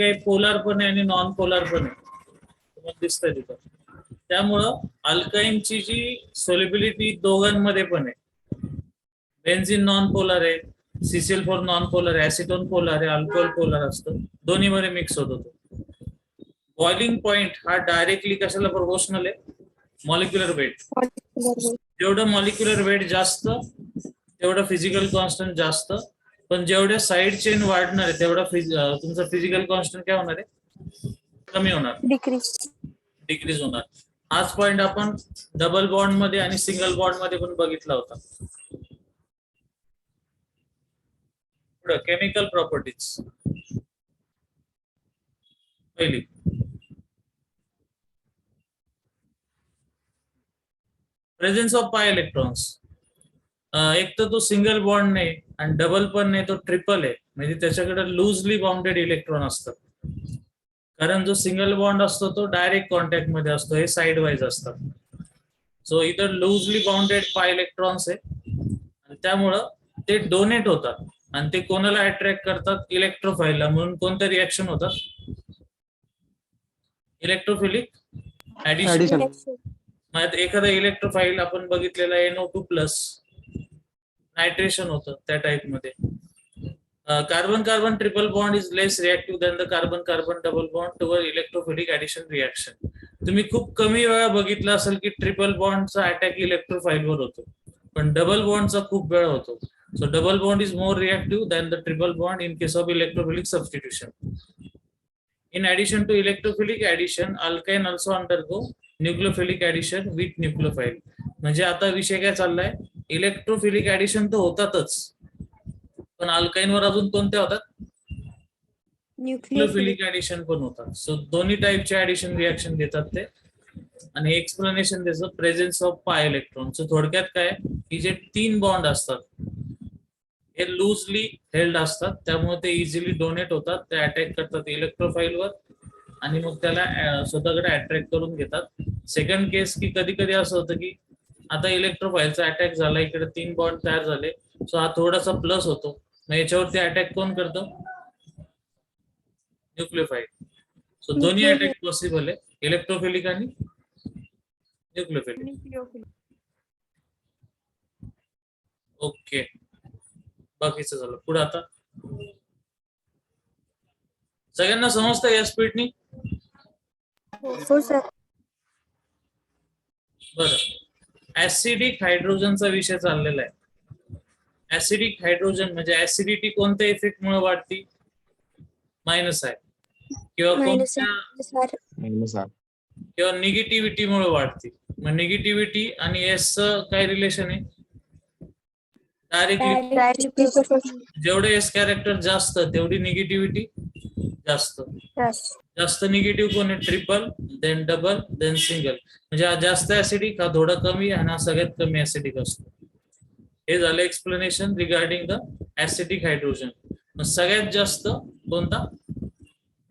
काही पोलार पण आहे आणि नॉन पोलार पण आहे, तुम्हाला दिसतंय तिथं. त्यामुळं अल्काईनची जी सोल्युबिलिटी दोघांमध्ये पण आहे. बेन्झीन नॉन पोलार आहे, CCl4 नॉन पोलार आहे, ऍसिटोन पोलार आहे, अल्कोहोल पोलार असतं, दोन्ही मध्ये मिक्स होत होतो. बॉइलिंग पॉइंट हा डायरेक्टली कशाला प्रोपोर्शनल आहे? Molecular weight. जेवढं मॉलिक्युलर वेट जास्त तेवढं फिजिकल कॉन्स्टंट जास्त, पण जेवढ्या साईड चेन वाढणार आहे तेवढा तुमचा फिजिकल कॉन्स्टंट काय होणार आहे? कमी होणार, डिक्रीज होणार. हाच पॉइंट आपण डबल बॉन्ड मध्ये आणि सिंगल बॉन्ड मध्ये पण बघितला होता. पुढे केमिकल प्रॉपर्टीज. पहिली प्रेझेन्स ऑफ पाय इलेक्ट्रॉन्स. एक तर तो सिंगल बॉन्ड नाही आणि डबल पण नाही, तो ट्रिपल आहे, म्हणजे त्याच्याकडे लूजली बाउंडेड इलेक्ट्रॉन असतात. कारण जो सिंगल बॉन्ड असतो तो डायरेक्ट कॉन्टॅक्ट मध्ये असतो, हे साइड वाईज असतात. सो इथं लूजली बाउंडेड पाय इलेक्ट्रॉन्स आहे आणि त्यामुळं ते डोनेट होतात आणि ते कोणाला अट्रॅक्ट करतात? इलेक्ट्रोफाईलला. म्हणून कोणत्या रिएक्शन होतात? Electrophilic addition. एखादा इलेक्ट्रोफाईल आपण बघितलेला NO2+ नायट्रेशन होतं त्या टाइप मध्ये. Carbon carbon triple bond is less reactive than the carbon carbon double bond toward electrophilic addition reaction. तुम्ही खूप कमी वेळा बघितलं असेल की ट्रिपल बॉन्डचा अटॅक इलेक्ट्रोफाईलवर होतो, पण डबल बॉन्डचा खूप वेळा होतो. So double bond is more reactive than the triple bond in case of electrophilic substitution. In addition to electrophilic addition, alkyne also undergo nucleophilic addition with nucleophile. म्हणजे आता विषय काय चाललाय? इलेक्ट्रोफिलिक ऍडिशन तर होतातच, पण अल्काईन वर अजून कोणत्या होतात? न्यूक्लियोफिलिक ऍडिशन पण होतात. सो दोन्ही टाईपचे ऍडिशन रिएक्शन देतात ते. आणि एक्सप्लेनेशन त्याचं प्रेझेन्स ऑफ पाय इलेक्ट्रॉन. सो थोडक्यात काय की जे 3 बॉन्ड असतात हे लूजली हेल्ड असतात, त्यामुळे ते इझिली डोनेट होतात, ते अटॅक करतात इलेक्ट्रोफाईलवर आणि मग त्याला स्वतःकडे अट्रॅक्ट करून घेतात. सेकंड केस की कधी कधी असं होतं की आता इलेक्ट्रोफाईलचा अटॅक झाला, इकडे 3 बॉन्ड तयार झाले, सो हा थोडासा प्लस होतो, मग याच्यावरती अटॅक कोण करतो? न्यूक्लियोफाईल. सो दोन्ही अटॅक पॉसिबल आहे, इलेक्ट्रोफिलिक आणि न्यूक्लियोफिलिक. ओके, बाकीचं झालं. पुढे आता सगळ्यांना समजतं या स्पीडनी? हो सर. बरं, ऍसिडिक हायड्रोजनचा विषय चाललेला आहे. ऍसिडिक हायड्रोजन म्हणजे ऍसिडिटी कोणत्या इफेक्ट मुळे वाढती? मायनस आहे किंवा कोणत्या किंवा निगेटिव्हिटी मुळे वाढती. मग निगेटिव्हिटी आणि एस काय रिलेशन आहे? डायरेक्टली. जेवढे एस कॅरेक्टर जास्त तेवढी निगेटिव्हिटी जास्त. जास्त निगेटिव्ह कोण आहे? Triple, then double, then single. म्हणजे हा जास्त ऍसिडिक, हा थोडा कमी आणि हा सगळ्यात कमी ऍसिडिक असतो. हे झालं explanation regarding the acidic hydrogen. मग सगळ्यात जास्त कोणता?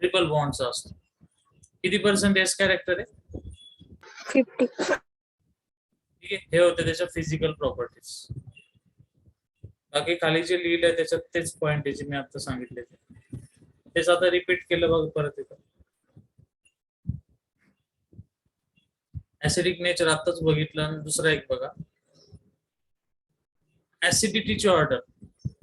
ट्रिपल बॉन्डचा असतो. किती % एस कॅरेक्टर आहे? 50. ठीक आहे, हे होते त्याच्या फिजिकल प्रॉपर्टीज. बाकी खाली जे लिहिलंय त्याच्यात तेच पॉइंट आहे जे मी आता सांगितले, तेच आता रिपीट केलं बघ परत. येतं ऍसिडिक नेचर आताच बघितलं. आणि दुसरा एक बघा, ऍसिडिटीची ऑर्डर.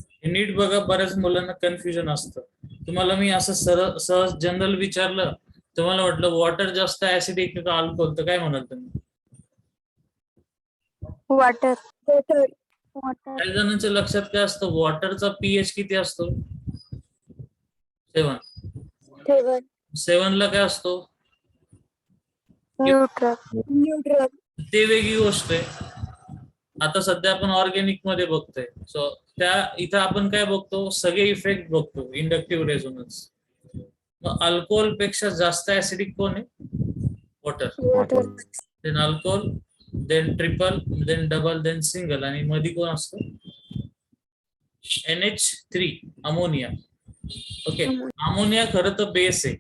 हे नीट बघा, बऱ्याच मुलांना कन्फ्युजन असतं. तुम्हाला मी असं सहज जनरल विचारलं, तुम्हाला वाटलं वॉटर जास्त ऍसिडिक का अल्कोहोल, तर काय म्हणाल तुम्ही? वॉटर. काही जणांच्या लक्षात काय असतं, वॉटरचा pH किती असतो? 7. 7 ला काय असतो? न्यूट्रल. ते वेगळी गोष्ट आहे. आता सध्या आपण ऑर्गॅनिक मध्ये बघतोय. सो त्या इथं आपण काय बघतो? सगळे इफेक्ट बघतो, इंडक्टिव्ह रेझोनन्स. मग अल्कोहोल पेक्षा जास्त ऍसिडिक कोण आहे? Water. Then alcohol, then triple, then double, then single, आणि मध्ये कोण असतो? NH3, ammonia. ओके, अमोनिया खरं तर बेस आहे,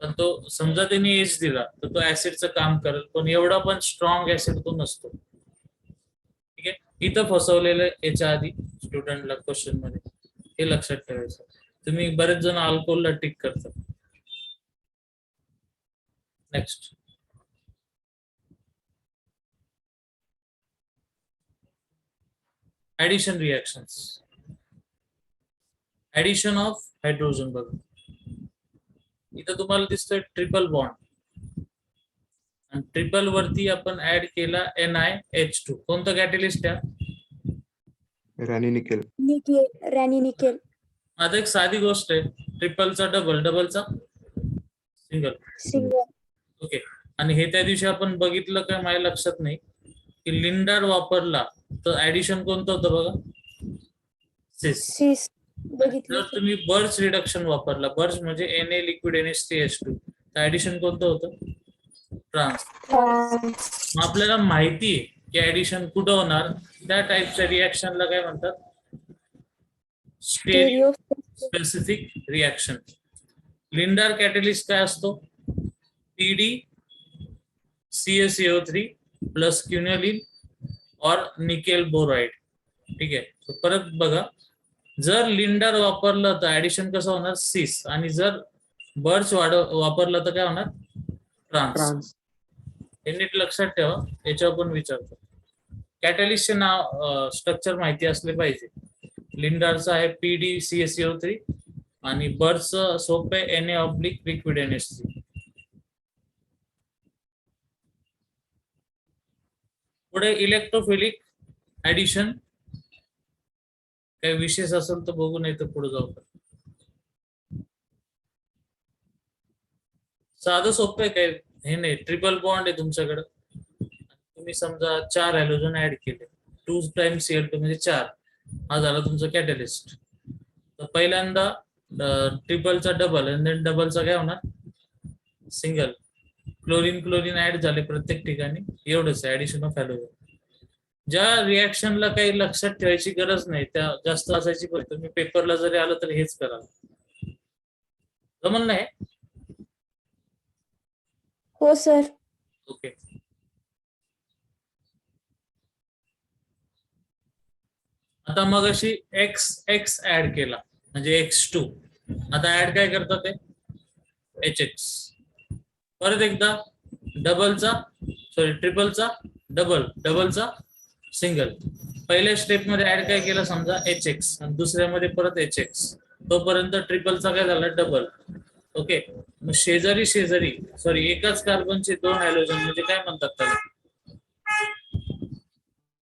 पण तो समजा त्यांनी एच दिला तर तो ऍसिडचं काम करेल, पण एवढा पण स्ट्रॉंग ऍसिड तो नसतो. ठीक आहे, इथं फसवलेलं याच्या आधी स्टुडंटला क्वेश्चन मध्ये, हे लक्षात ठेवायचं. तुम्ही बरेच जण अल्कोहोलला टिक करतात. Next, addition reactions. Addition of hydrogen बघा, इथं तुम्हाला दिसतोय ट्रिपल बॉन्ड आणि ट्रिपल वरती आपण ऍड केला NiH2. कोणतं कॅटलिस्ट आहे? Raney nickel. Nickel, Raney nickel. आता एक साधी गोष्ट आहे, ट्रिपलचा डबल, डबलचा सिंगल. सिंगल. ओके. आणि हे त्या दिवशी आपण बघितलं काय, माझ्या लक्षात नाही की लिंडार वापरला तर ऍडिशन कोणतं होतं बघा, सिस. सिस बघितलं. जर तुम्ही बर्च रिडक्शन वापरला, बर्च म्हणजे Na लिक्विड NH3H2, तर ऍडिशन कोणतं होतं, ट्रान्स. मग आपल्याला माहिती आहे की ऍडिशन कुठं होणार, त्या टाईपच्या रिएक्शनला काय म्हणतात, स्टेरिओ स्पेसिफिक रिएक्शन. लिंडार कॅटलिस्ट काय असतो, PD CaCO3 प्लस क्युनेलिन और निकेल बोराइड. ठीक आहे. परत बघा, जर लिंडार वापरलं तर ऍडिशन कसं होणार, सिस. आणि जर बर्च वापरलं तर काय होणार, ट्रान्स. हे नीट लक्षात ठेवा, याच्यावर पण विचारतो. कॅटलिस्टचे नाव, स्ट्रक्चर माहिती असले पाहिजे. लिंडारचं आहे PD CaCO3 आणि बर्चचं सोपं आहे Na लिक्विड NH3. पुढे इलेक्ट्रोफिलिक ऍडिशन. काही विशेष असेल तर बघू, नाही तर पुढे जाऊ. साधं सोपं आहे, काय हे नाही. ट्रिपल बॉन्ड आहे तुमच्याकडे, तुम्ही समजा 4 हॅलोजन ऍड केले, 2'Cl2 म्हणजे 4. हा झाला तुमचा कॅटलिस्ट. तर पहिल्यांदा ट्रिपलचा डबल आणि देन डबलचा काय होणार, सिंगल. क्लोरीन क्लोरीन ऍड झाले प्रत्येक ठिकाणी, एवढंच ऍडिशन ऑफ हॅलोजन. ज्या रिएक्शनला काही लक्षात ठेवायची गरज नाही, त्या जास्त असायची, पण तुम्ही पेपरला जरी आलं तर हेच करा, जमल नाही. हो सर. ओके. आता मग अशी X ऍड केला म्हणजे X2. आता ऍड काय करतात ते, HX. परत एकदा डबलचा, सॉरी ट्रिपलचा डबल, डबलचा सिंगल. पहिल्या स्टेप मध्ये ऍड काय केलं समजा HX आणि दुसऱ्यामध्ये परत HX, तोपर्यंत ट्रिपलचा काय झाला, डबल. ओके. मग शेजारी शेजारी, सॉरी एकाच कार्बनचे 2 हॅलोजन म्हणजे काय म्हणतात त्याला,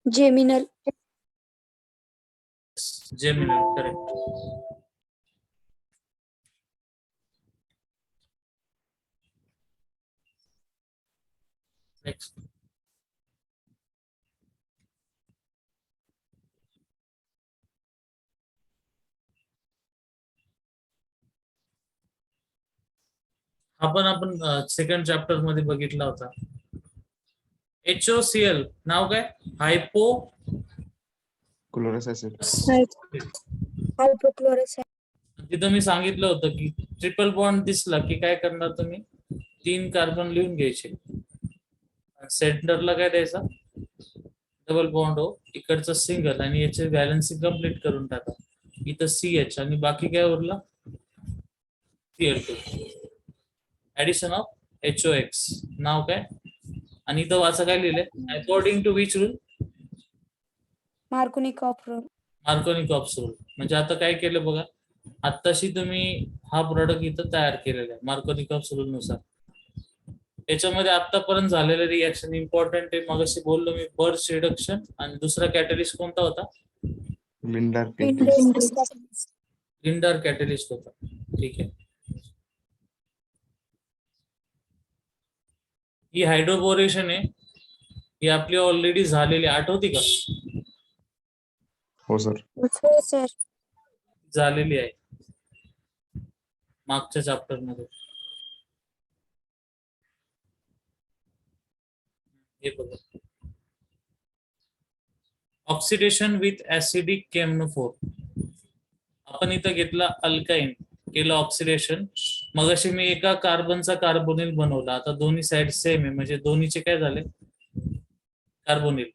जेमिनल. जेमिनल. करेक्ट. नेक्स्ट, आपण सेकंड चॅप्टर मध्ये बघितला होता. HOCl नाव काय, हायपो क्लोरस ऍसिड. हायपोक्लोरस. तिथं मी सांगितलं होतं की ट्रिपल बॉन्ड दिसला की काय करणार तुम्ही, 3 कार्बन लिहून घ्यायचे, सेंटरला काय द्यायचा, डबल बॉन्ड हो, इकडचं सिंगल आणि याची बॅलन्सिंग कम्प्लीट करून टाका. इथं CH आणि बाकी काय उरला, Cl2. Addition of HOX. नाव काय, आणि इथं वाचा काय लिहिलंय, according to which rule, Markovnikov rule. Markovnikov rule. म्हणजे आता काय केलं बघा, आत्ताशी तुम्ही हा प्रोडक्ट इथं तयार केलेला आहे मार्कोनिकॉफ रूल नुसार. याच्यामध्ये आतापर्यंत झालेलं रिएक्शन इम्पॉर्टंट आहे. मगाशी बोललो मी, बर्च रिडक्शन आणि दुसरा कॅटलिस्ट कोणता होता, लिंडार. लिंडार कॅटलिस्ट होता. ठीक आहे. ही हायड्रोबोरेशन आहे, ही आपली ऑलरेडी झालेली, आठवती का, हो सर. हो सर. झालेली आहे मागच्या चॅप्टर मध्ये. हे बघा, ऑक्सिडेशन विथ ऍसिडिक केमनोफोर. आपण इथं घेतला अल्काइन, केलं ऑक्सिडेशन. मगाशी मी एका कार्बनचा कार्बोनिल बनवला, आता दोन्ही साइड सेम आहे म्हणजे दोन्हीचे काय झाले, कार्बोनिल.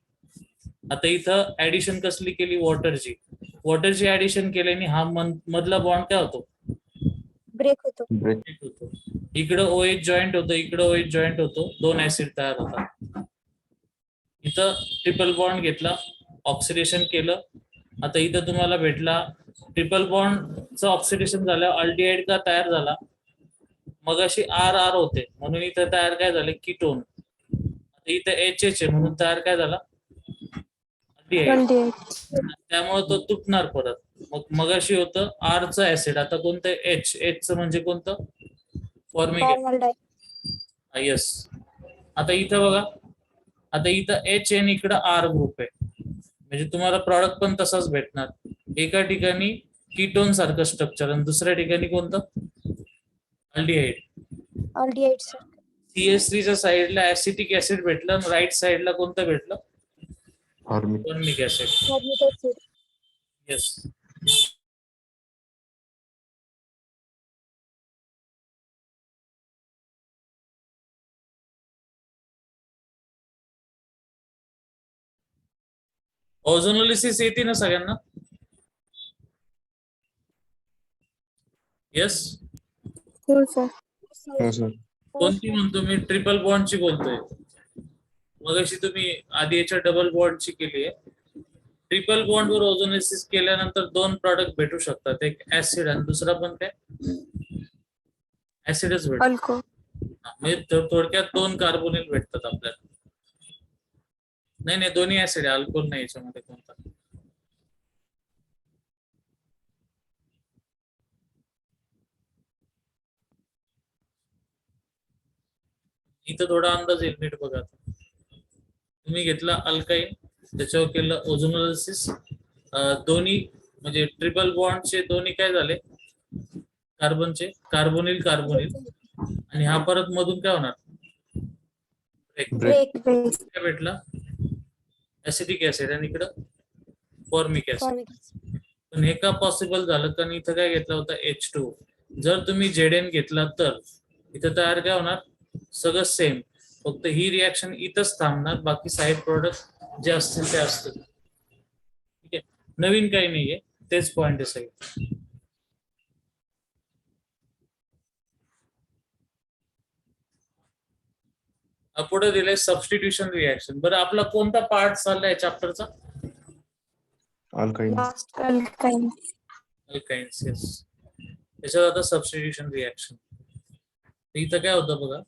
आता इथं ऍडिशन कसली केली, वॉटरची. वॉटरची ऍडिशन केल्याने हा मधला बॉन्ड काय होतो, ब्रेक होतो. ब्रेक. break होतो. इकडं OH जॉईंट होतं, इकडं OH जॉईंट होतो, 2 ऍसिड तयार होतात. इथं ट्रिपल बॉन्ड घेतला, ऑक्सिडेशन केलं. आता इथं तुम्हाला भेटला ट्रिपल बॉन्डचं ऑक्सिडेशन झालं, अल्डिहाइड का तयार झाला, मग अशी RR होते म्हणून इथं तयार काय झाले, कीटोन. आता इथं HH आहे म्हणून तयार काय झाला, अल्डिहाइड. अल्डिहाइड. त्यामुळे तो तुटणार परत. मग अशी होतं R चं ऍसिड, आता कोणतं H चं म्हणजे कोणतं, फॉर्मिक. फॉर्मल्डिहाइड. येस. आता इथं बघा, आता इथं H आणि इकडं R ग्रुप आहे, म्हणजे तुम्हाला प्रॉडक्ट पण तसाच भेटणार. एका ठिकाणी कीटोन सारखं स्ट्रक्चर आणि दुसऱ्या ठिकाणी कोणतं, अल्डिहाइड. Aldehyde sir. CH3 च्या साईडला ऍसिटिक ऍसिड भेटलं आणि राईट साईडला कोणतं भेटलं, formic. Formic acid. Formic acid. Yes. Ozonolysis येते ना सगळ्यांना, येस. हो सर. हो सर. कोणती म्हणतो मी, ट्रिपल बॉन्डची बोलतोय. मगाशी तुम्ही आधी याच्या डबल बॉन्डची केली आहे. ट्रिपल बॉन्ड वर ओझोनोलिसिस केल्यानंतर 2 प्रॉडक्ट भेटू शकतात, एक ऍसिड आणि दुसरा पण काय, ऍसिडच भेटतो. अल्को. म्हणजे थोडक्यात 2 कार्बोनिल भेटतात आपल्याला. नाही दोन्ही ऍसिड आहे, अल्कोहोल नाही याच्यामध्ये कोणता. इथं थोडा अंदाज येईल, नीट बघा. तुम्ही घेतला अल्काईन, त्याच्यावर केलं ओझोनोलिसिस, दोन्ही म्हणजे ट्रिपल बॉन्डचे दोन्ही काय झाले, कार्बनचे कार्बोनिल आणि हा परत मधून काय होणार, ब्रेक. काय भेटला, ऍसिटिक ऍसिड आणि इकडं फॉर्मिक ऍसिड. पण हे का पॉसिबल झालं, कारण इथं काय घेतला होता, H2. जर तुम्ही Zn घेतला तर इथं तयार काय होणार, सगळं सेम, फक्त ही रिॲक्शन इथंच थांबणार, बाकी साईड प्रोडक्ट जे असतील ते असतील. ठीक आहे, नवीन काही नाहीये, तेच पॉइंट आहे सगळे. पुढे दिले सबस्टिट्यूशन रिॲक्शन. बरं, आपला कोणता पार्ट चाललाय चॅप्टरचा, अल्काईन. अल्काईन. अल्काइन्स. येस. त्याच्यात आता सबस्टिट्यूशन रिॲक्शन. इथं काय होतं बघा,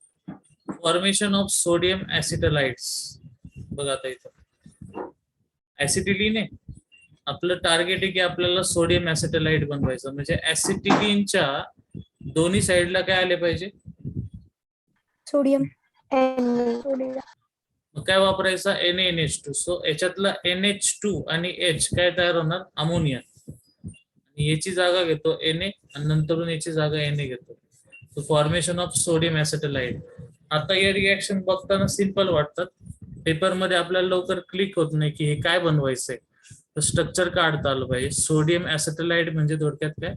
फॉर्मेशन ऑफ सोडियम ऍसिटलाइट्स. बघा आता इथं ऍसिटिलीन आहे, आपलं टार्गेट आहे की आपल्याला सोडियम ऍसिटलाइट बनवायचं, म्हणजे ऍसिटिलीनच्या दोन्ही साईडला काय आले पाहिजे, सोडियम. मग काय वापरायचा, NaNH2. सो याच्यातला NH2 आणि H काय तयार होणार, अमोनिया. आणि याची जागा घेतो Na आणि नंतरून याची जागा Na घेतो. So formation of sodium acetylide. आता या रिॲक्शन बघताना सिंपल वाटतात, पेपर मध्ये आपल्याला लवकर क्लिक होत नाही की हे काय बनवायचंय, तर स्ट्रक्चर काढता आलं पाहिजे. सोडियम ऍसिटलाइट म्हणजे थोडक्यात काय,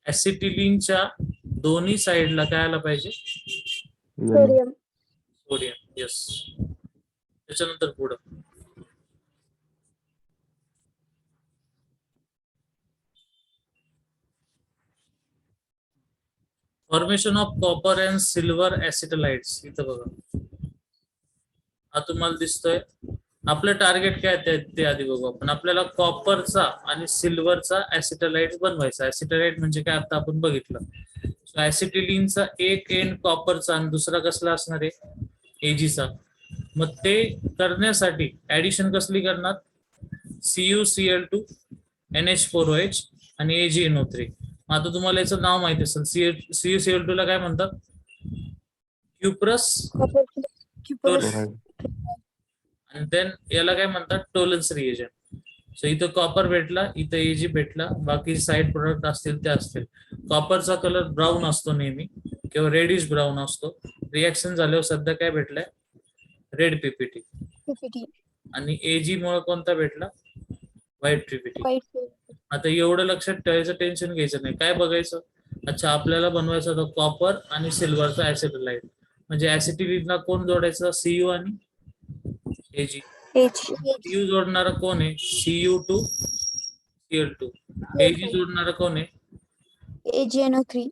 ऍसिटिलीनच्या दोन्ही साईडला काय आलं पाहिजे, सोडियम. सोडियम. येस. त्याच्यानंतर पुढं formation of copper and silver acetylides. इथं बघा, हा तुम्हाला दिसतोय. आपलं टार्गेट काय ते आधी बघू आपण. आपल्याला कॉपरचा आणि सिल्वरचा ऍसिटलाइट बनवायचा. ऍसिटलाइट म्हणजे काय आता आपण बघितलं. सो ऍसिटिलीनचा एक एंड कॉपरचा आणि दुसरा कसला असणार आहे, एजीचा. मग ते करण्यासाठी ऍडिशन कसली करणार, CuCl2 NH4OH आणि AgNO3. आता तुम्हाला याचं नाव माहिती असेल, CuCl2 ला काय म्हणतात, क्युप्रस क्लोराईड. आणि देन याला काय म्हणतात, टोलन्स रिएजंट. सो इथं कॉपर भेटला, इथं Ag भेटला, बाकी साईड प्रोडक्ट असतील ते असतील. कॉपरचा कलर ब्राऊन असतो नेहमी किंवा रेडिश ब्राऊन असतो. रिॲक्शन झाल्यावर सध्या काय भेटलंय, रेड PPT. आणि Ag मुळे कोणता भेटला, व्हाईट PPT. आता एवढं लक्षात ठेवायचं, टेन्शन घ्यायचं नाही. काय बघायचं, अच्छा आपल्याला बनवायचं होतं कॉपर आणि सिल्वरचा ऍसिटलाइट, म्हणजे ऍसिटिलीनला कोण जोडायचं, Cu आणि Ag. H. Cu जोडणारा कोण आहे? Cu2 Cl2. Ag जोडणारा कोण आहे? AgNO3.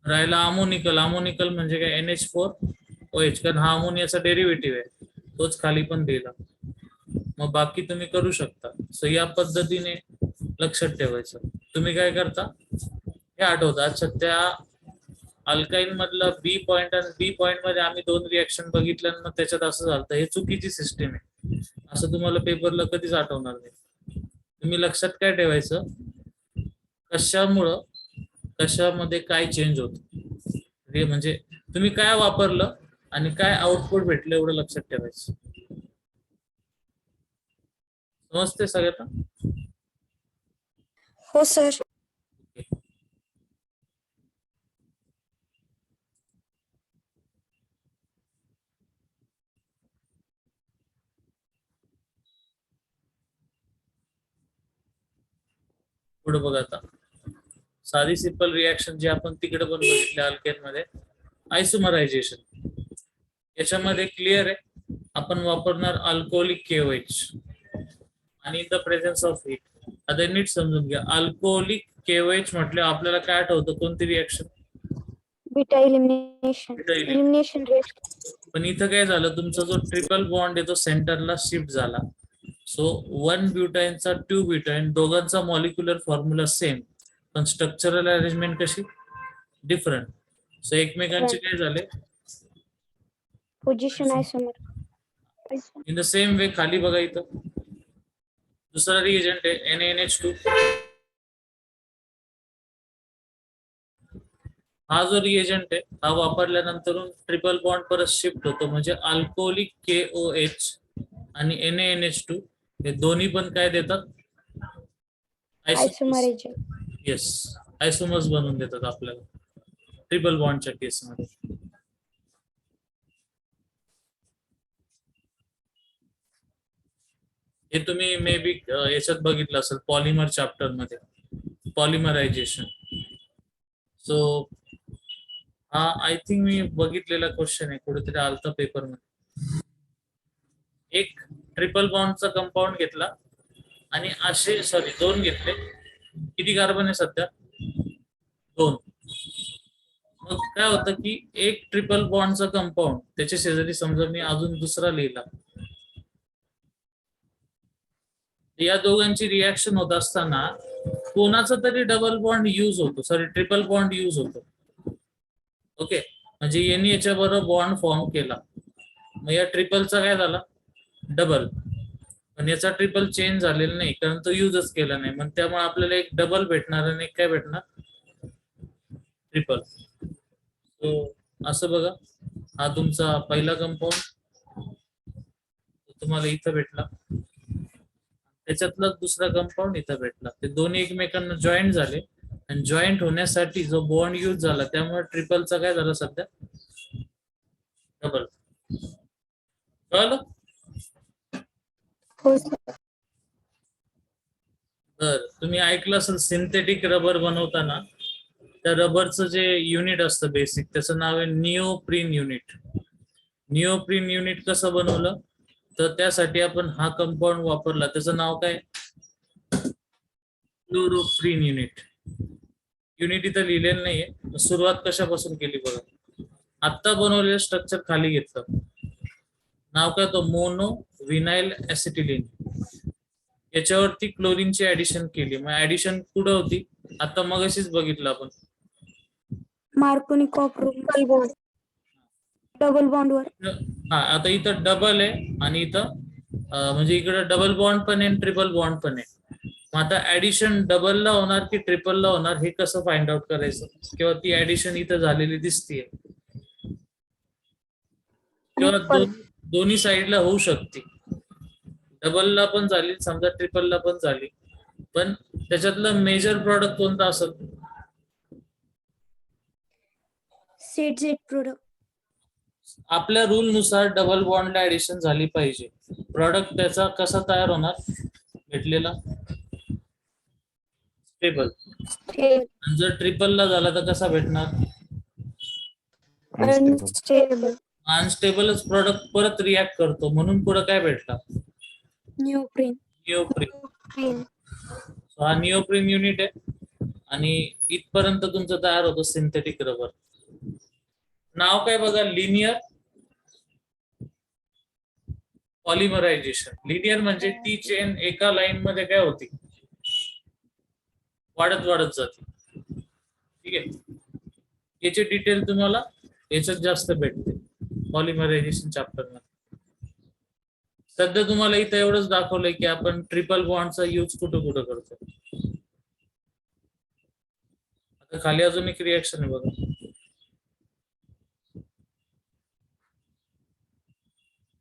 राहिला अमोनिकल. अमोनिकल म्हणजे काय? NH4OH, कारण हा अमोनियाचा डेरिव्हेटिव्ह आहे, तोच खाली पण दिला. मग बाकी तुम्ही करू शकता. सो या पद्धतीने लक्षात ठेवायचं. तुम्ही काय करता हे आठवतं. अच्छा, त्या अल्काईन मधलं बी पॉइंट आणि बी पॉइंट मध्ये आम्ही 2 रिएक्शन बघितल्या, मग त्याच्यात असं झालं, हे चुकीची सिस्टीम आहे असं तुम्हाला पेपरला कधीच आठवणार नाही. तुम्ही लक्षात काय ठेवायचं, कशामुळं कशामध्ये काय चेंज होत, हे म्हणजे तुम्ही काय वापरलं आणि काय आउटपुट भेटलं एवढं लक्षात ठेवायचं. समजते सगळ्यांना? हो सर. पुढे बघा आता, साधी सिंपल रिएक्शन जे आपण तिकडे पण बघितले अल्केन मध्ये, आयसोमरायझेशन. याच्यामध्ये क्लिअर आहे, आपण वापरणार अल्कोहोलिक KOH आणि in the presence of heat. आता नीट समजून घ्या, अल्कोहोलिक KOH म्हटलं आपल्याला काय आठवतं, कोणती reaction? Beta elimination. Elimination rate. पण इथं काय झालं, तुमचा जो ट्रिपल बॉन्ड आहे तो सेंटरला शिफ्ट झाला. सो 1 ब्युटाईनचा 2 ब्युटाईन, दोघांचा मॉलिक्युलर फॉर्म्युला सेम, पण स्ट्रक्चरल अरेंजमेंट कशी डिफरंट. सो एकमेकांचे काय झाले, position isomer. In the same way. खाली बघा, इथं दुसरा रिएजंट आहे NaNH2. हा जो रिएजंट आहे हा वापरल्यानंतर ट्रिपल बॉन्ड परत शिफ्ट होतो, म्हणजे अल्कोहोलिक KOH आणि NaNH2 हे दोन्ही पण काय देतात, आयसोमरायझेशन. येस, आयसोमर्स बनवून देतात आपल्याला ट्रिपल बॉन्डच्या केसमध्ये. हे तुम्ही मे बी याच्यात बघितलं असेल पॉलिमर चॅप्टर मध्ये, पॉलिमरायझेशन. सो हा आय थिंक मी बघितलेला क्वेश्चन आहे, कुठेतरी आलता पेपर मध्ये. एक ट्रिपल बॉन्डचा कंपाऊंड घेतला आणि असे 2 घेतले. किती कार्बन आहे सध्या? 2. मग काय होतं की एक ट्रिपल बॉन्डचा कंपाऊंड, त्याच्या शेजारी समजा मी अजून दुसरा लिहिला, या दोघांची रिएक्शन होत असताना कोणाचा तरी डबल बॉन्ड यूज होतो, ट्रिपल बॉन्ड यूज होतो. ओके, म्हणजे यांनी याच्या बरोबर बॉन्ड फॉर्म केला, मग या ट्रिपलचा काय झाला, डबल. पण याचा ट्रिपल चेंज झालेला नाही, कारण तो यूजच केला नाही, मग त्यामुळे आपल्याला एक डबल भेटणार आणि एक काय भेटणार, ट्रिपल. सो असं बघा, हा तुमचा पहिला कंपाऊंड तुम्हाला इथं भेटला, त्याच्यातला दुसरा कंपाऊंड इथं भेटला. ते दोन्ही एकमेकांना जॉईंट झाले आणि जॉईंट होण्यासाठी जो बॉन्ड यूज झाला त्यामुळे ट्रिपलचा काय झाला सध्या, डबल. कळलं? हो सर. तर तुम्ही ऐकलं असेल सिंथेटिक रबर बनवताना त्या रबरचं जे युनिट असतं बेसिक, त्याचं नाव आहे निओप्रीन युनिट. निओप्रीन युनिट कसं बनवलं, तर त्यासाठी आपण हा कंपाऊंड वापरला, त्याचं नाव काय, क्लोरोप्रीन युनिट. युनिट इथं लिहिलेलं नाहीये. सुरुवात कशापासून केली बघा, आत्ता बनवलेलं स्ट्रक्चर खाली घेतलं, नाव काय, तो मोनो विनाइल ऍसिटिलीन. याच्यावरती क्लोरीनची ऍडिशन केली. मग ऍडिशन कुठं होती, आता मगाशीच बघितलं आपण, मार्कोनी कॉपर डबल बॉन्ड वर. हा, आता इथं डबल आहे आणि इथं म्हणजे इकडं डबल बॉन्ड पण आहे, ट्रिपल बॉन्ड पण आहे. मग आता ऍडिशन डबलला होणार की ट्रिपलला होणार हे कसं फाइंड आउट करायचं, किंवा ती ऍडिशन इथं झालेली दिसतीये, किंवा दोन्ही साईडला होऊ शकते, डबलला पण झाली समजा, ट्रिपलला पण झाली, पण त्याच्यातलं मेजर प्रॉडक्ट कोणता असेल, सेट झेड प्रोडक्ट. आपल्या रूल नुसार डबल बॉन्डला ऍडिशन झाली पाहिजे. प्रॉडक्ट त्याचा कसा तयार होणार, भेटलेला स्टेबल. जर ट्रिपलला झाला तर कसा भेटणार, अनस्टेबल. अनस्टेबलच प्रोडक्ट परत रिॲक्ट करतो, म्हणून पुढे काय भेटला? निओप्रीन. निओप्रीन. हा निओप्रीन युनिट आहे आणि इथपर्यंत तुमचं तयार होतं सिंथेटिक रबर. नाव काय बघा, लिनियर पॉलिमरायझेशन. लिनियर म्हणजे ती चेन एका लाईन मध्ये काय होती, वाढत वाढत जाते. ठीक आहे, याची डिटेल तुम्हाला याच्यात जास्त भेटते पॉलिमरायझेशन चॅप्टर मध्ये. सध्या तुम्हाला इथं एवढंच दाखवलंय की आपण ट्रिपल बॉन्डचा यूज कुठं कुठं करतो. आता खाली अजून एक रिएक्शन आहे बघा.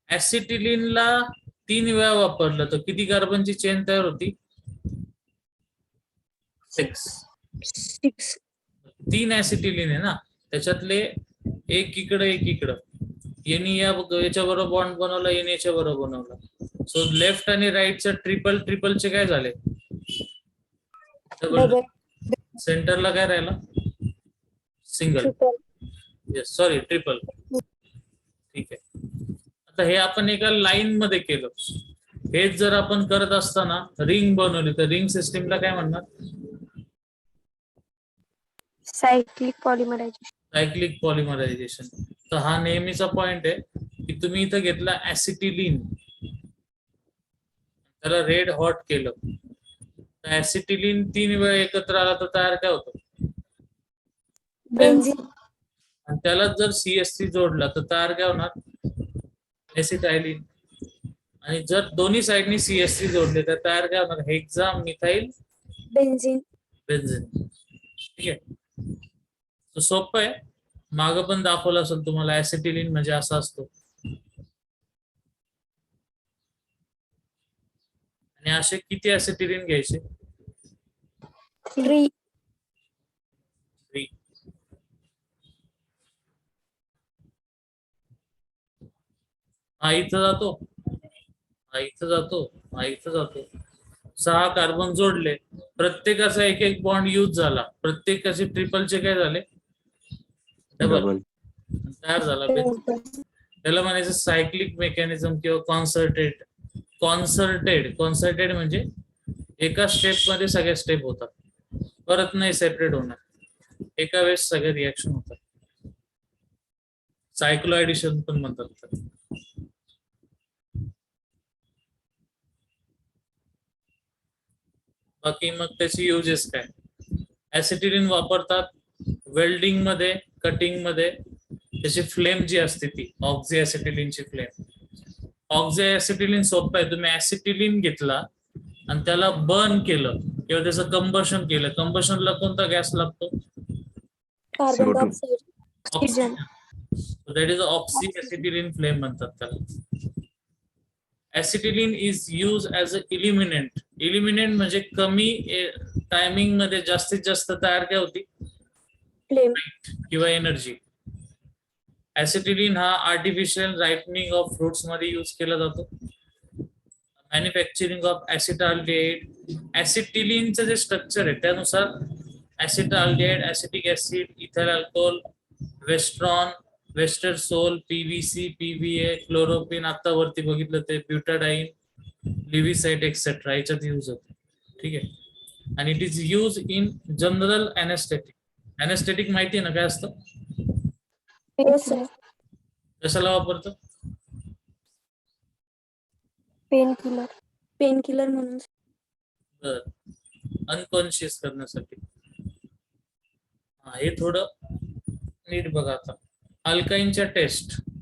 ऍसिटिलीनला 3 वेळा वापरलं तर किती कार्बनची चेन तयार होती? 6. 3 ऍसिटिलीन आहे ना, त्याच्यातले एक इकडं यांनी याच्या बरोबर बॉन्ड बनवला, यांनी याच्या बरोबर बनवला. सो लेफ्ट आणि राईटचं ट्रिपलचे काय झाले? डबल. सेंटरला काय राहिला? सिंगल. Yes, sorry, triple. ठीक आहे. आता हे आपण एका लाईन मध्ये केलं. हेच जर आपण करत असताना रिंग बनवली तर रिंग सिस्टीमला काय म्हणणार? सायक्लिक पॉलिमरायझेशन. सायक्लिक पॉलिमरायझेशन. तर हा नेहमीचा पॉइंट आहे की तुम्ही इथं घेतला ऍसिटिलीन, त्याला रेड हॉट केलं, तर ऍसिटिलीन 3 वेळा एकत्र आला तर तयार काय होतं? बेन्झीन. आणि त्याला जर CH3 जोडला तर तयार काय होणार? एसिटायलिन. आणि जर दोन्ही साइडनी CH3 जोडले तर तयार काय होणार? Hexa methyl benzene. बेन्झीन. ठीक आहे, तो सोपं आहे. मागं पण दाखवलं असेल तुम्हाला, ऍसिटिलीन म्हणजे असा असतो. आणि असे किती ऍसिटिलीन घ्यायचे? 3. हा इथं जातो, हा इथं जातो, हा इथं जातो. 6 कार्बन जोडले, प्रत्येकाचा एक एक बॉन्ड यूज झाला, प्रत्येकाचे ट्रिपलचे काय झाले? डबल तयार झाला. त्याला म्हणायचं सायक्लिक मेकॅनिझम किंवा कॉन्सर्टेड म्हणजे एका स्टेप मध्ये सगळ्या स्टेप होतात, परत नाही सेपरेट होणार, एका वेळेस सगळे रिएक्शन होतात. सायक्लोएडिशन पण म्हणतात त्याला. बाकी मग त्याची युजेस काय? ऍसिटिलीन वापरतात वेल्डिंग मध्ये, कटिंग मध्ये. त्याची फ्लेम जी असते ती ऑक्झी ऍसिटिलीनची फ्लेम. ऑक्झी ऍसिटिलीन सोपं आहे. तुम्ही ऍसिटिलीन घेतला आणि त्याला बर्न केलं किंवा त्याचं कंबशन केलं. कंबशनला कोणता गॅस लागतो? Carbon dioxide. Oxygen. That is oxy acetylene flame म्हणतात त्याला. Acetylene is use as a illuminant. Illuminant म्हणजे कमी टायमिंग मध्ये जास्तीत जास्त तयार काय होती? फ्लेम किंवा एनर्जी. ऍसिटिलीन हा आर्टिफिशियल रायपनिंग ऑफ फ्रुट्स मध्ये यूज केला जातो. Manufacturing of ऍसिटाल्डिहाइड. ऍसिटिलीनचं जे स्ट्रक्चर आहे त्यानुसार acetaldehyde, acetic acid, ethyl alcohol, Westron, Westrosol, PVC, PVA, chloroprene, आता वरती बघितलं ते ब्युटाडाइन, लिव्हिसाइड एक्सेट्रा याच्यात यूज होतो. ठीक आहे, आणि it is use in general anaesthetic. Anaesthetic माहिती आहे ना काय असतं? कशाला वापरतो? पेन किलर म्हणून. अनकॉन्शियस करण्यासाठी. हे थोडं नीट बघा. आता अल्काईनच्या टेस्टचा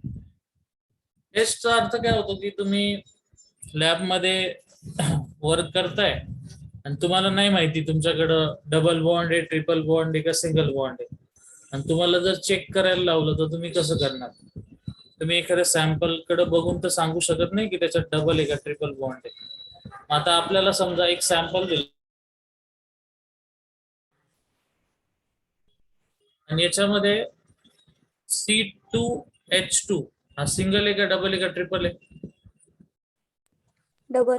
अर्थ काय होतो की तुम्ही लॅब मध्ये वर्क करताय आणि तुम्हाला नाही माहिती तुमच्याकडं डबल बॉन्ड आहे, ट्रिपल बॉन्ड आहे का सिंगल बॉन्ड आहे, आणि तुम्हाला जर चेक करायला लावलं तर तुम्ही कसं करणार? तुम्ही एखाद्या सॅम्पल कडे बघून तर सांगू शकत नाही की त्याच्यात डबल आहे का ट्रिपल बॉन्ड आहे. आता आपल्याला समजा एक सॅम्पल दिलं आणि याच्यामध्ये C2H2 हा सिंगल आहे का डबल आहे का ट्रिपल आहे? डबल.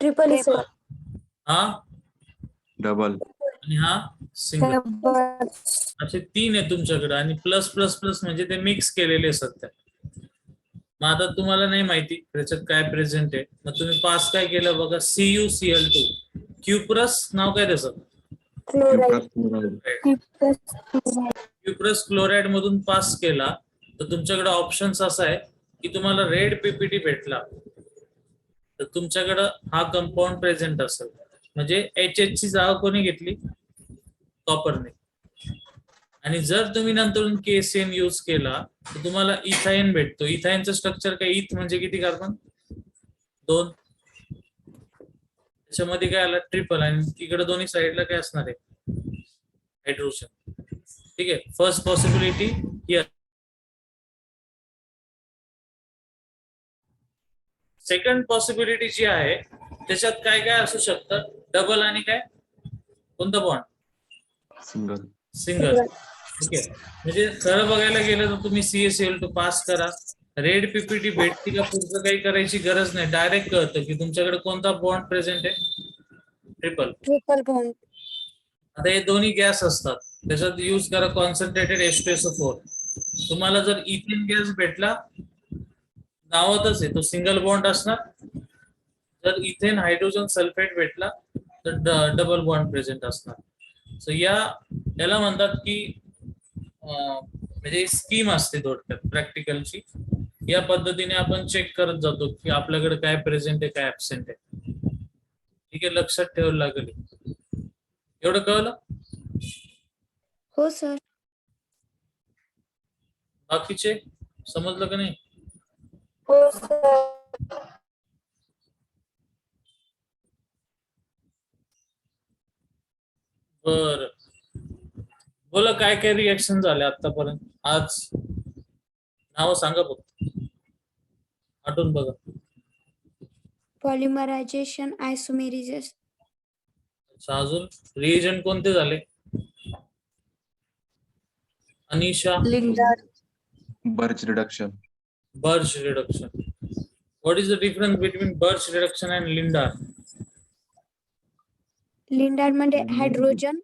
ट्रिपल आहे सर. हा डबल. आणि हा सिंगल. डबल असे 3 आहे तुमच्याकडे आणि प्लस प्लस प्लस म्हणजे ते मिक्स केलेले सध्या. मग आता तुम्हाला नाही माहिती त्याच्यात काय प्रेझेंट आहे, मग तुम्ही पास काय केलं बघा, CuCl2 क्युप्रस नाव काय त्याचं, क्लोराईड क्युप्रस क्लोराईड मधून पास केला तर तुमच्याकडे ऑप्शन्स असा आहे की तुम्हाला रेड पीपीटी भेटला तर तुमच्याकडं हा कंपाऊंड प्रेझेंट असेल, म्हणजे HH ची जागा कोणी घेतली, कॉपरने. आणि जर तुम्ही नंतर KCN यूज केला तर तुम्हाला इथाईन भेटतो. इथाईनचं स्ट्रक्चर काय, इथ म्हणजे किती कार्बन, 2. त्याच्यामध्ये काय आलं, ट्रिपल, आणि इकडे दोन्ही साईडला काय असणार आहे, हायड्रोजन. ठीक आहे, first possibility here. Second possibility जी आहे त्याच्यात काय काय असू शकतं, डबल आणि काय, कोणतं बॉन्ड, सिंगल. सिंगल. ठीक आहे, म्हणजे खरं बघायला गेलं तर तुम्ही CaCl2 पास करा, रेड पीपीटी भेटती का पुढचं काही करायची गरज नाही, डायरेक्ट कळतं की तुमच्याकडे कोणता बॉन्ड प्रेझेंट आहे, ट्रिपल. Triple bond. आता हे दोन्ही गॅस असतात, त्याच्यात यूज करा कॉन्सन्ट्रेटेड H2SO4. तुम्हाला जर इथेन गॅस भेटला, नावातच आहे तो सिंगल बॉन्ड असणार. जर इथेन हायड्रोजन सल्फेट भेटला तर डबल बॉन्ड प्रेझेंट असणार. सो याला म्हणतात की म्हणजे स्कीम असते थोडक्यात प्रॅक्टिकलची. या पद्धतीने आपण चेक करत जातो की आपल्याकडे काय प्रेझेंट आहे, काय ऍबसेंट आहे. ठीक आहे, लक्षात ठेवायला लागेल. एवढं कळलं? हो सर. बाकीचे समजलं का नाही? हो सर. बर, बोला काय काय रिएक्शन झाले आतापर्यंत आज, नाव सांगा फक्त, आठवून बघा. पॉलिमरायझेशन, आयसोमेरिझेशन. अच्छा, अजून रिएजंट कोणते झाले, Anisha? Lindlar. Birch reduction. Birch reduction. What is the difference between Birch reduction and Lindlar? Lindlar मध्ये हायड्रोजन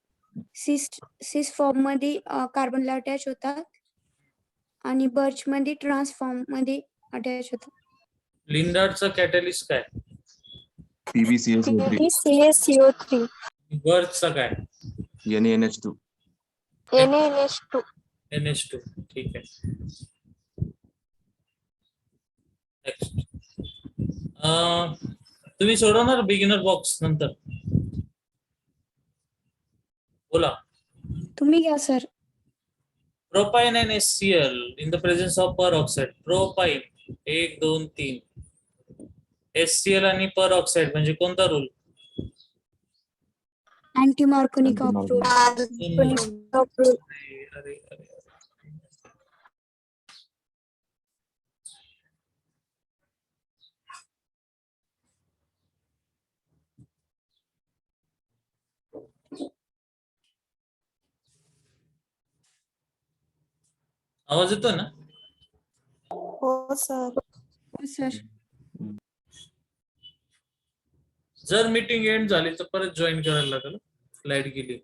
सिस फॉर्म मध्ये कार्बनला अटॅच होतात आणि बर्च मध्ये ट्रान्सफॉर्म मध्ये अटॅच होतात. लिंडारचा कॅटलिस्ट काय, PbClCO3. CaCO3. बर्चचा काय, NaNH2. NaNH2. NH2. ठीक आहे, नेक्स्ट. तुम्ही सोडवणार बिगिनर बॉक्स नंतर, बोला. तुम्ही घ्या sir. Propyne and HCl in the presence of per oxide. Propyne 1 2 3, HCl आणि पर ऑक्साइड म्हणजे कोणता रूल, अँटी मार्कोनिकॉफ रूल. अरे अरे, आवाज येतोय ना? हो सर. हो सर. जर मीटिंग एंड झाली तर परत जॉईन करायला लागेल, लाईट गेली.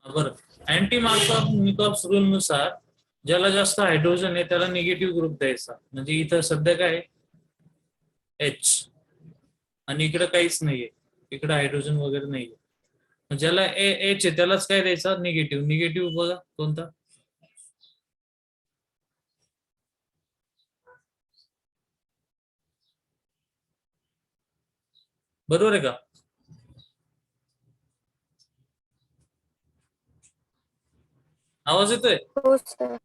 बरं, अँटी मार्कोनिकॉफ रूल नुसार ज्याला जास्त हायड्रोजन आहे त्याला निगेटिव्ह ग्रुप द्यायचा, म्हणजे इथं सध्या काय H आणि इकडे काहीच नाहीये, इकडे हायड्रोजन वगैरे नाहीये. ज्याला H आहे त्यालाच काय द्यायचा, निगेटिव्ह. निगेटिव्ह बघा कोणता, बरोबर आहे का? आवाज येतोय? हो सर.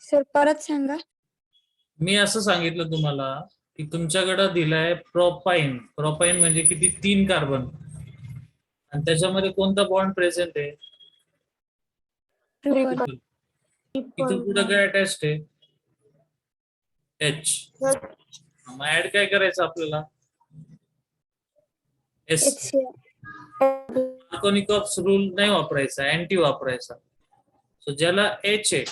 सर परत सांगा. मी असं सांगितलं तुम्हाला की तुमच्याकडे दिलाय प्रोपाइन. प्रोपाइन म्हणजे किती, 3 कार्बन, आणि त्याच्यामध्ये कोणता बॉन्ड प्रेझेंट आहे, ट्रिपल. इथून पुढे काय अटॅच्ड आहे, H. मग ऍड काय करायचं आपल्याला, S. मार्कोनिकॉफ रूल नाही वापरायचा, अँटी वापरायचा. सो ज्याला H आहे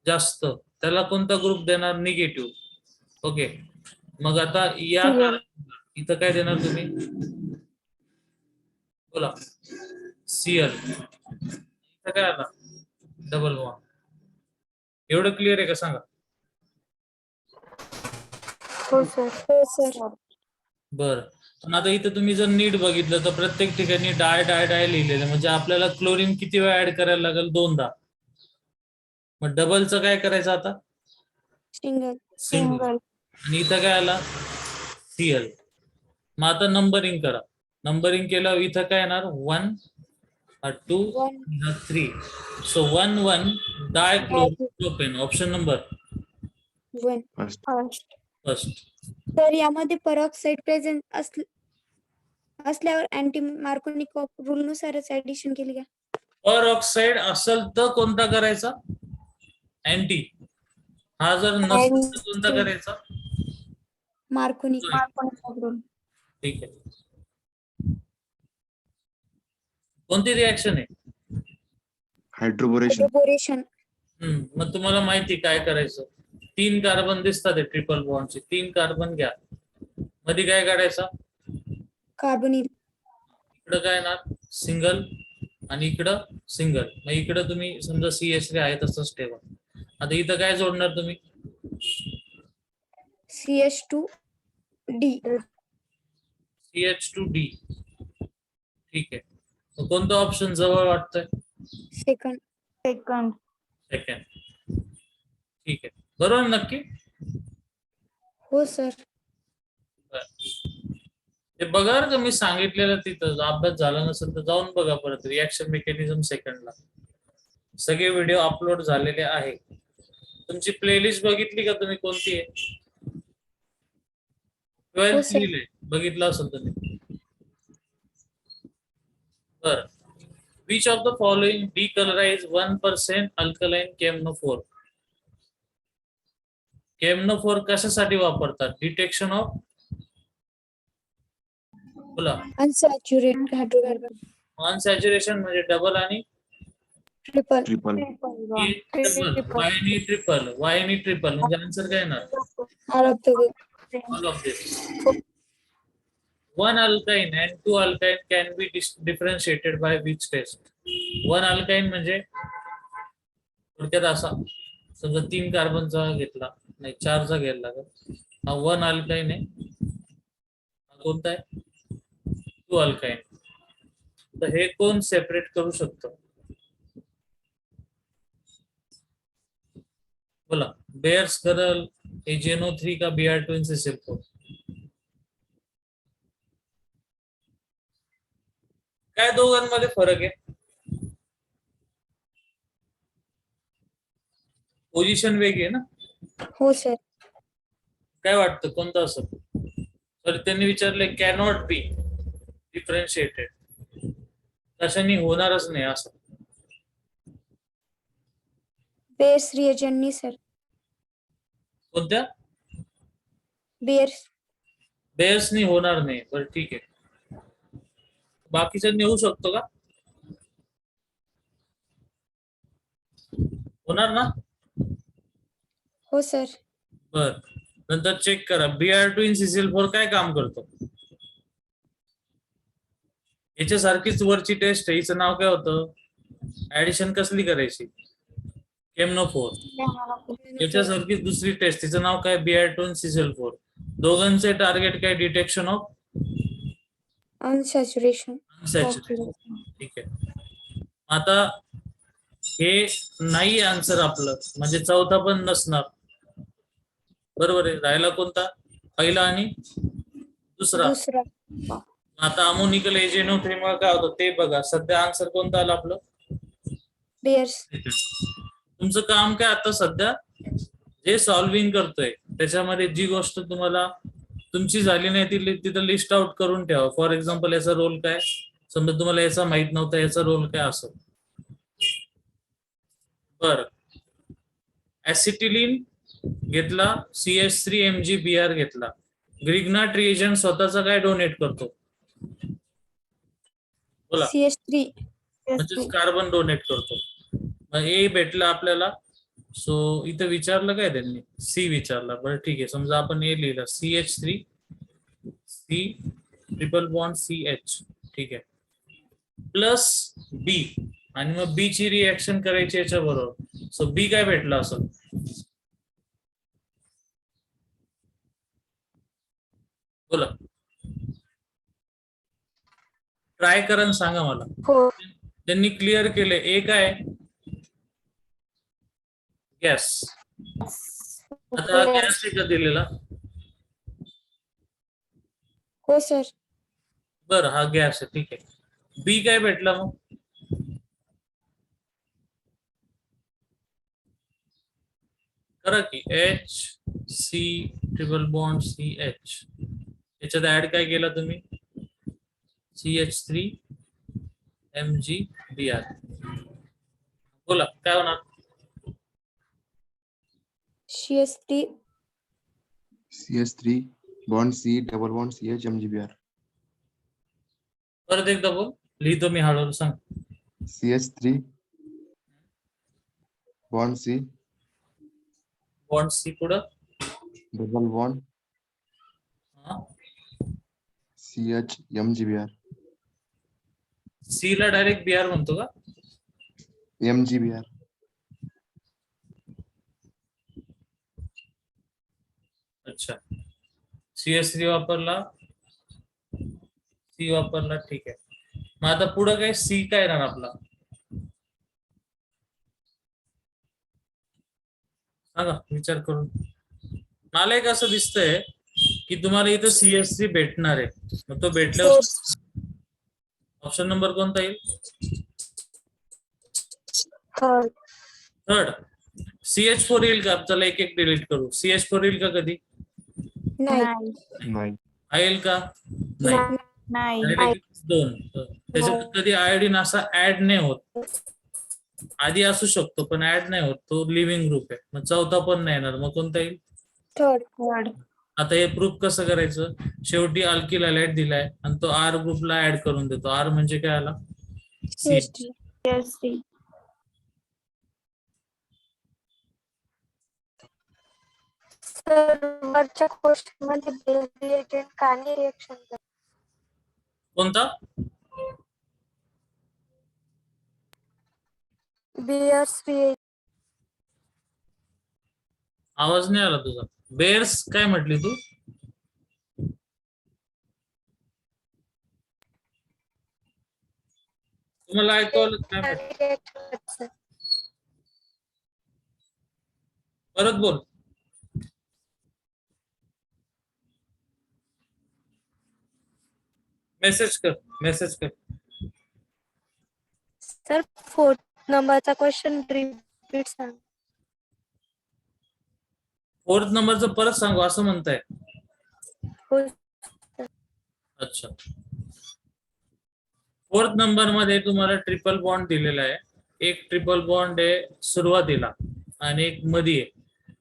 जास्त त्याला कोणता ग्रुप देणार, निगेटिव्ह. ओके, मग आता या इथं काय देणार तुम्ही, बोला Cl इथं काय आला डबल बॉन्ड एवढं क्लिअर आहे का सांगा हो सर बरं पण आता इथं तुम्ही जर नीट बघितलं तर प्रत्येक ठिकाणी डाय डाय डाय लिहिलेलं म्हणजे आपल्याला क्लोरीन किती वेळा ऍड करायला लागेल 2दा मग डबलचं काय करायचं आता सिंगल सिंगल आणि इथं काय आला Cl मग आता नंबरिंग करा नंबरिंग केल्यावर इथं काय येणार 1 2 1 3 सो 1 1 डायक्लोरोपेन ऑप्शन नंबर 1 फर्स्ट तर यामध्ये परऑक्साईड प्रेझेंट असल्यावर अँटी मार्कोनिक रूल नुसारच ऍडिशन केली का पर ऑक्साईड असेल तर कोणता करायचा अँटी हा जर नसेल तर कोणता करायचा मार्कोनिक ठीक आहे कोणती रिॲक्शन आहे हायड्रोबोरेशन हायड्रोबोरेशन मग तुम्हाला माहिती काय करायचं 3 कार्बन दिसतात ट्रिपल बॉन्डचे 3 कार्बन घ्या मध्ये काय काढायचा कार्बोनिल इकडं काय येणार सिंगल आणि इकडं सिंगल मग इकडं तुम्ही समजा CH3 आहे तसंच ठेवा आता इथं काय जोडणार तुम्ही CH2D CH2D ठीक आहे मग कोणतं ऑप्शन जवळ वाटतंय सेकंड सेकंड ठीक आहे बरोबर नक्की हो सर ते बघा का मी सांगितलेलं तिथं अभ्यास झाला नसेल तर जाऊन बघा परत रिॲक्शन मेकॅनिझम सेकंडला सगळे व्हिडिओ अपलोड झालेले आहे तुमची प्लेलिस्ट बघितली का तुम्ही कोणती आहे 12th लिहिलंय बघितलं असेल तुम्ही बरं which of the following decolourise 1% alkaline केमनोफोर केमनोफोर कशासाठी वापरतात डिटेक्शन ऑफ बोला अनसॅच्युरेटेड हायड्रोकार्बन अनसॅच्युरेशन म्हणजे डबल आणि ट्रिपल ट्रिपल वायनी ट्रिपल म्हणजे आन्सर काय येणार all of the all of this one alkyne and two alkyne can be differentiated by which test one alkyne म्हणजे थोडक्यात असा समजा 3 कार्बनचा घेतला नाही 4चा घ्यायला लागेल हा 1 alkyne आहे हा कोणता आहे 2 alkyne तर हे कोण सेपरेट करू शकतो बोला बेअर्स करल AgNO3 का Br2NCCl4 काय दोघांमध्ये फरक आहे पोझिशन वेगळी आहे ना हो सर काय वाटतं कोणतं असं तर त्यांनी विचारले कॅनॉट बी डिफरन्शिएटेड कशाने होणारच नाही असं बेअर्स रिएजननी सर कोणत्या बेअर्सनी होणार नाही बरं ठीक आहे बाकीच्यांनी होऊ शकतो का होणार ना हो सर बर नंतर चेक करा Br2NCCl4 काय काम करतो याच्यासारखीच वरची टेस्ट आहे हिचं नाव काय होतं ऍडिशन कसली करायची केमनोफोर याच्यासारखीच दुसरी टेस्ट तिचं नाव काय Br2NCCl4 दोघांचे टार्गेट काय डिटेक्शन ऑफ अनसॅच्युरेशन ठीक आहे आता हे नाही आन्सर आपलं म्हणजे चौथा पण नसणार बरोबर आहे राहिला कोणता पहिला आणि दुसरा आता अमोनिकल AgNO3 मुळे काय होतं ते बघा सध्या आन्सर कोणता आला आपलं बेअर्स तुमचं काम काय आता सध्या जे सॉल्विंग करतोय त्याच्यामध्ये जी गोष्ट तुम्हाला तुमची झाली नाही ती तिथं लिस्ट आउट करून ठेवा फॉर एक्झाम्पल याचा रोल काय समजा तुम्हाला याचा माहित नव्हता याचा रोल काय असं बर ऍसिटिलीन घेतला CH3MgBr घेतला ग्रिग्नाट रिएजंट स्वतःचा काय डोनेट करतो बोला CH3 म्हणजे कार्बन डोनेट करतो मग ए भेटला आपल्याला सो इथं विचारलं काय त्यांनी सी विचारला बरं ठीक आहे समजा आपण ए लिहिलं CH3 C triple bond CH ठीक आहे प्लस बी आणि मग बी ची रिएक्शन करायची याच्या बरोबर. सो बी काय भेटला असेल? बोला, ट्राय करा आणि सांगा मला. फोर. त्यांनी क्लिअर केले. ए काय? गॅस. आता हा गॅस आहे का दिलेला? हो सर. बर, हा गॅस आहे, ठीक आहे. बी काय भेटला मग? करा की H C triple bond C H. याच्यात ऍड काय केला तुम्ही? CH3 MgBr. बोला काय होणार? CS3 CH3 bond C double bond CH MgBr. परत एकदा बोल, लिहितो मी हळूहळू, सांग. CH3 bond C bond C पुढं double bond CH MgBr. C ला डायरेक्ट बीआर म्हणतो का? MgBr. अच्छा, CS3 वापरला, सी वापरला, ठीक आहे. मग आता पुढं काय? सी काय राहणार आपला? सांगा विचार करून. मला एक असं दिसतंय की तुम्हाला इथं CS3 भेटणार आहे. मग तो भेटल्यावर ऑप्शन नंबर कोणता येईल? थर्ड. CH4 येईल का? चला एक एक डिलीट करू. CH4 येईल का कधी? नाही. नाही. येईल का? नाही. नाही. दोन. त्याच्यात कधी आयोडीन असा ऍड नाही होत. आधी असू शकतो पण ऍड नाही होत. तो लिव्हिंग ग्रुप आहे. मग चौथा पण नाही येणार. मग कोणता येईल? थर्ड. आता हे प्रूफ कसं करायचं? शेवटी अल्किल हॅलाइड दिलाय आणि तो आर ग्रुपला ऍड करून देतो. आर म्हणजे काय आला? CS3. सर वरच्या क्वेश्चन मध्ये बेस रिएक्टंट का नाही रिएक्शन करत? कोणता? BR3. आवाज नाही आला तुझा. बेअर्स काय म्हटली तू? तुम्हाला ऐकू आलं काय म्हटलं? परत बोल. मेसेज कर. सर 4th नंबरचा क्वेश्चन रिपीट सांग. 4th नंबरचं परत सांगू असं म्हणताय? हो. अच्छा, 4th नंबर मध्ये तुम्हाला ट्रिपल बॉन्ड दिलेला आहे. एक ट्रिपल बॉन्ड आहे सुरुवातीला आणि एक मध्ये आहे.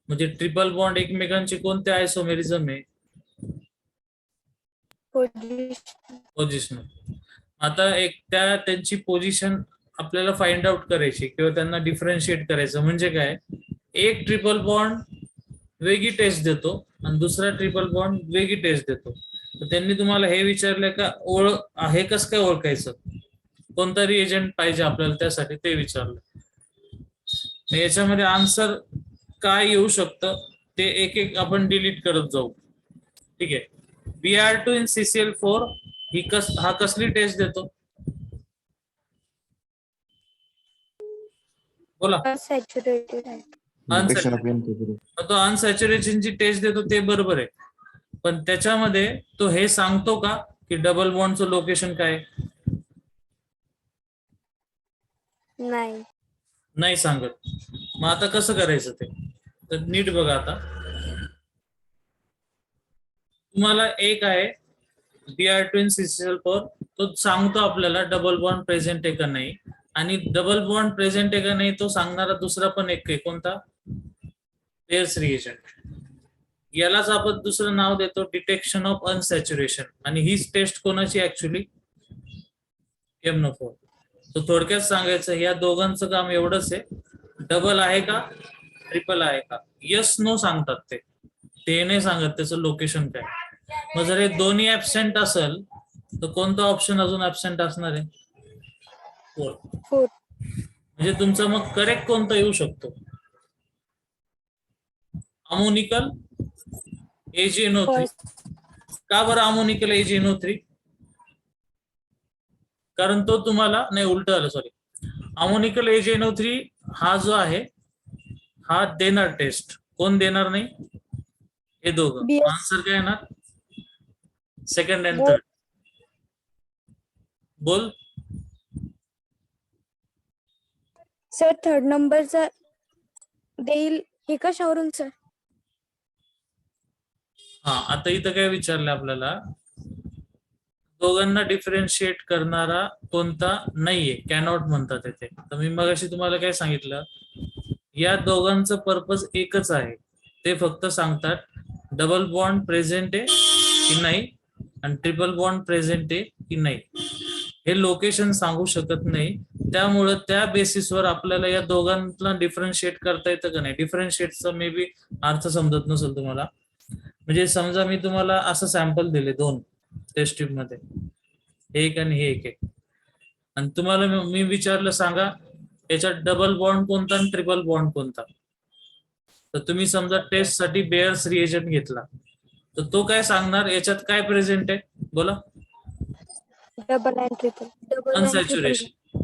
म्हणजे ट्रिपल बॉन्ड एकमेकांचे कोणते आयसोमेरिझम आहे? पोझिशनल. आता एक त्यांची पोझिशन आपल्याला फाइंड आउट करायची किंवा त्यांना डिफरन्शिएट करायचं. म्हणजे काय? एक ट्रिपल बॉन्ड वेगळी टेस्ट देतो आणि दुसरा ट्रिपल बॉन्ड वेगळी टेस्ट देतो. तर त्यांनी तुम्हाला हे विचारलं का हे कसं काय ओळखायचं? कोणता रिएजंट पाहिजे आपल्याला त्यासाठी ते विचारलं. याच्यामध्ये आन्सर काय येऊ शकतं ते एक एक आपण डिलीट करत जाऊ. ठीक आहे. Br2 in CCl4 हा कसली टेस्ट देतो? बोला. तो अनसॅच्युरेशन ची टेस्ट देतो ते बरोबर आहे. पण त्याच्यामध्ये तो हे सांगतो का की डबल बॉन्डचं लोकेशन काय? नाही सांगत. मग आता कसं करायचं ते? तर नीट बघा. आता तुम्हाला एक आहे Br2 in CCl4, तो सांगतो आपल्याला डबल बॉन्ड प्रेझेंट आहे का नाही. आणि डबल बॉन्ड प्रेझेंट आहे का नाही तो सांगणारा दुसरा पण एक आहे. कोणता? Pairs reagent. यालाच आपण दुसरं नाव देतो डिटेक्शन ऑफ अनसॅच्युरेशन. आणि हीच टेस्ट कोणाची ऍक्च्युली? MnO4. तो थोडक्यात सांगायचं या दोघांचं काम एवढंच आहे. डबल आहे का ट्रिपल आहे का? यस नो सांगतात ते नाही सांगत त्याचं लोकेशन काय. मग जर हे दोन्ही ऍबसेंट असेल तर कोणता ऑप्शन अजून ऍबसेंट असणार आहे? फोर्थ. फोर्थ. म्हणजे तुमचा मग करेक्ट कोणता येऊ शकतो? Ammoniacal AgNO3. का बरं अमोनिकल AgNO3? कारण तो तुम्हाला नाही, उलट आलं, सॉरी. अमोनिकल AgNO3 हा जो आहे हा देणार टेस्ट. कोण देणार नाही? हे दोघं. BS. आन्सर काय येणार? सेकंड अँड बोल. थर्ड. बोल. सर थर्ड नंबरचा देईल हे कशावरून सर? हा, आता इथं काय विचारलं आपल्याला? दोघांना डिफरेन्शिएट करणारा कोणता नाहीये, कॅनॉट म्हणतात येथे. तर मी मगाशी तुम्हाला काय सांगितलं, या दोघांचं पर्पज एकच आहे. ते फक्त सांगतात डबल बॉन्ड प्रेझेंट आहे की नाही आणि ट्रिपल बॉन्ड प्रेझेंट आहे की नाही. हे लोकेशन सांगू शकत नाही. त्यामुळं त्या बेसिसवर आपल्याला या दोघांना डिफरन्शिएट करता येतं का नाही. डिफरन्शिएटचा मे बी अर्थ समजत नसेल तुम्हाला. म्हणजे समजा मी तुम्हाला असं सॅम्पल दिले 2 टेस्ट ट्यूब मध्ये, एक आणि हे एक, आणि तुम्हाला मी विचारलं सांगा याच्यात डबल बॉन्ड कोणता आणि ट्रिपल बॉन्ड कोणता. तर तुम्ही समजा टेस्ट साठी बेअर्स रिएजंट घेतला, तर तो काय सांगणार याच्यात काय प्रेझेंट आहे? बोला. Double and triple. अनसॅच्युरेशन.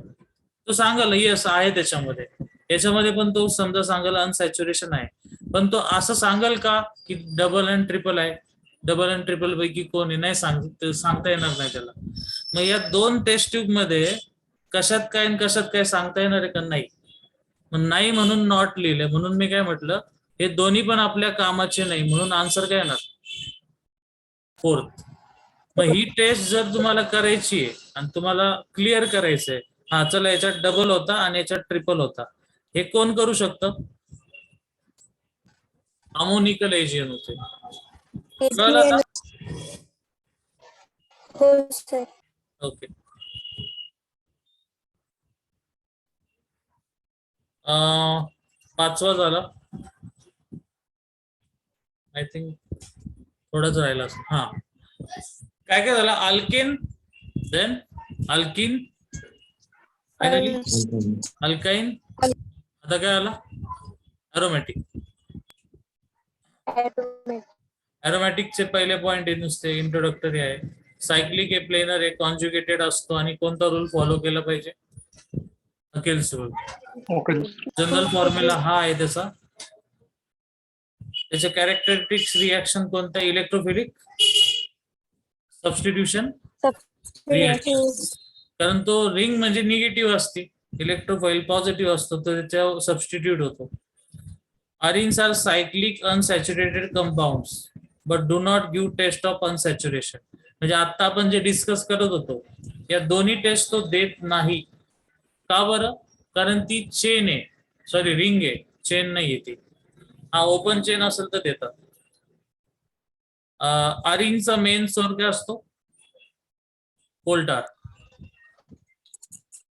तो सांगाल येस आहे त्याच्यामध्ये. याच्यामध्ये पण तो समजा सांगाल अनसॅच्युरेशन आहे, पण तो असं सांगाल का की डबल अँड ट्रिपल आहे? डबल अँड ट्रिपल पैकी कोण आहे? नाही सांगता येणार नाही त्याला. मग या 2 टेस्ट ट्यूब मध्ये कशात काय आणि कशात काय सांगता येणार आहे का? नाही. मग नाही म्हणून नॉट लिहिले. म्हणून मी काय म्हटलं, हे दोन्ही पण आपल्या कामाचे नाही, म्हणून आन्सर काय येणार? फोर्थ. मग ही टेस्ट जर तुम्हाला करायची आहे आणि तुम्हाला क्लिअर करायचंय, हा चला याच्यात डबल होता आणि याच्यात ट्रिपल होता, हे कोण करू शकतं? Ammoniacal AgNO3. कळलं आता? हो सर. ओके. पाचवा झाला. आय थिंक थोडाच राहिला असं. हा, काय काय झालं? Alkane, then alkene, finally alkyne. आता काय आला? अरोमॅटिक. अरोमॅटिकचे पहिले पॉइंट हे नुसते इंट्रोडक्टरी आहे. सायक्लिक हे प्लेनर हे कॉन्जुगेटेड असतो आणि कोणता रूल फॉलो केला पाहिजे? अकेल्स रूल. जनरल फॉर्म्युला हा आहे त्याचा. त्याचे कॅरेक्टरिस्टिक्स रिएक्शन कोणता? Electrophilic substitution reaction. कारण तो रिंग म्हणजे निगेटिव्ह असते, इलेक्ट्रोफाइल पॉझिटिव्ह असतो, तर त्याच्या सबस्टिट्यूट होतो. Arenes are cyclic unsaturated compounds but do not give test of unsaturation. म्हणजे आता आपण जे डिस्कस करत होतो या दोन्ही टेस्ट तो देत नाही. का बरं? कारण ती चेन आहे, सॉरी रिंग आहे, चेन नाही आहे ती. हा ओपन चेन असेल तर देतात. अरिनचा मेन सोर्स काय असतो? कोल टार.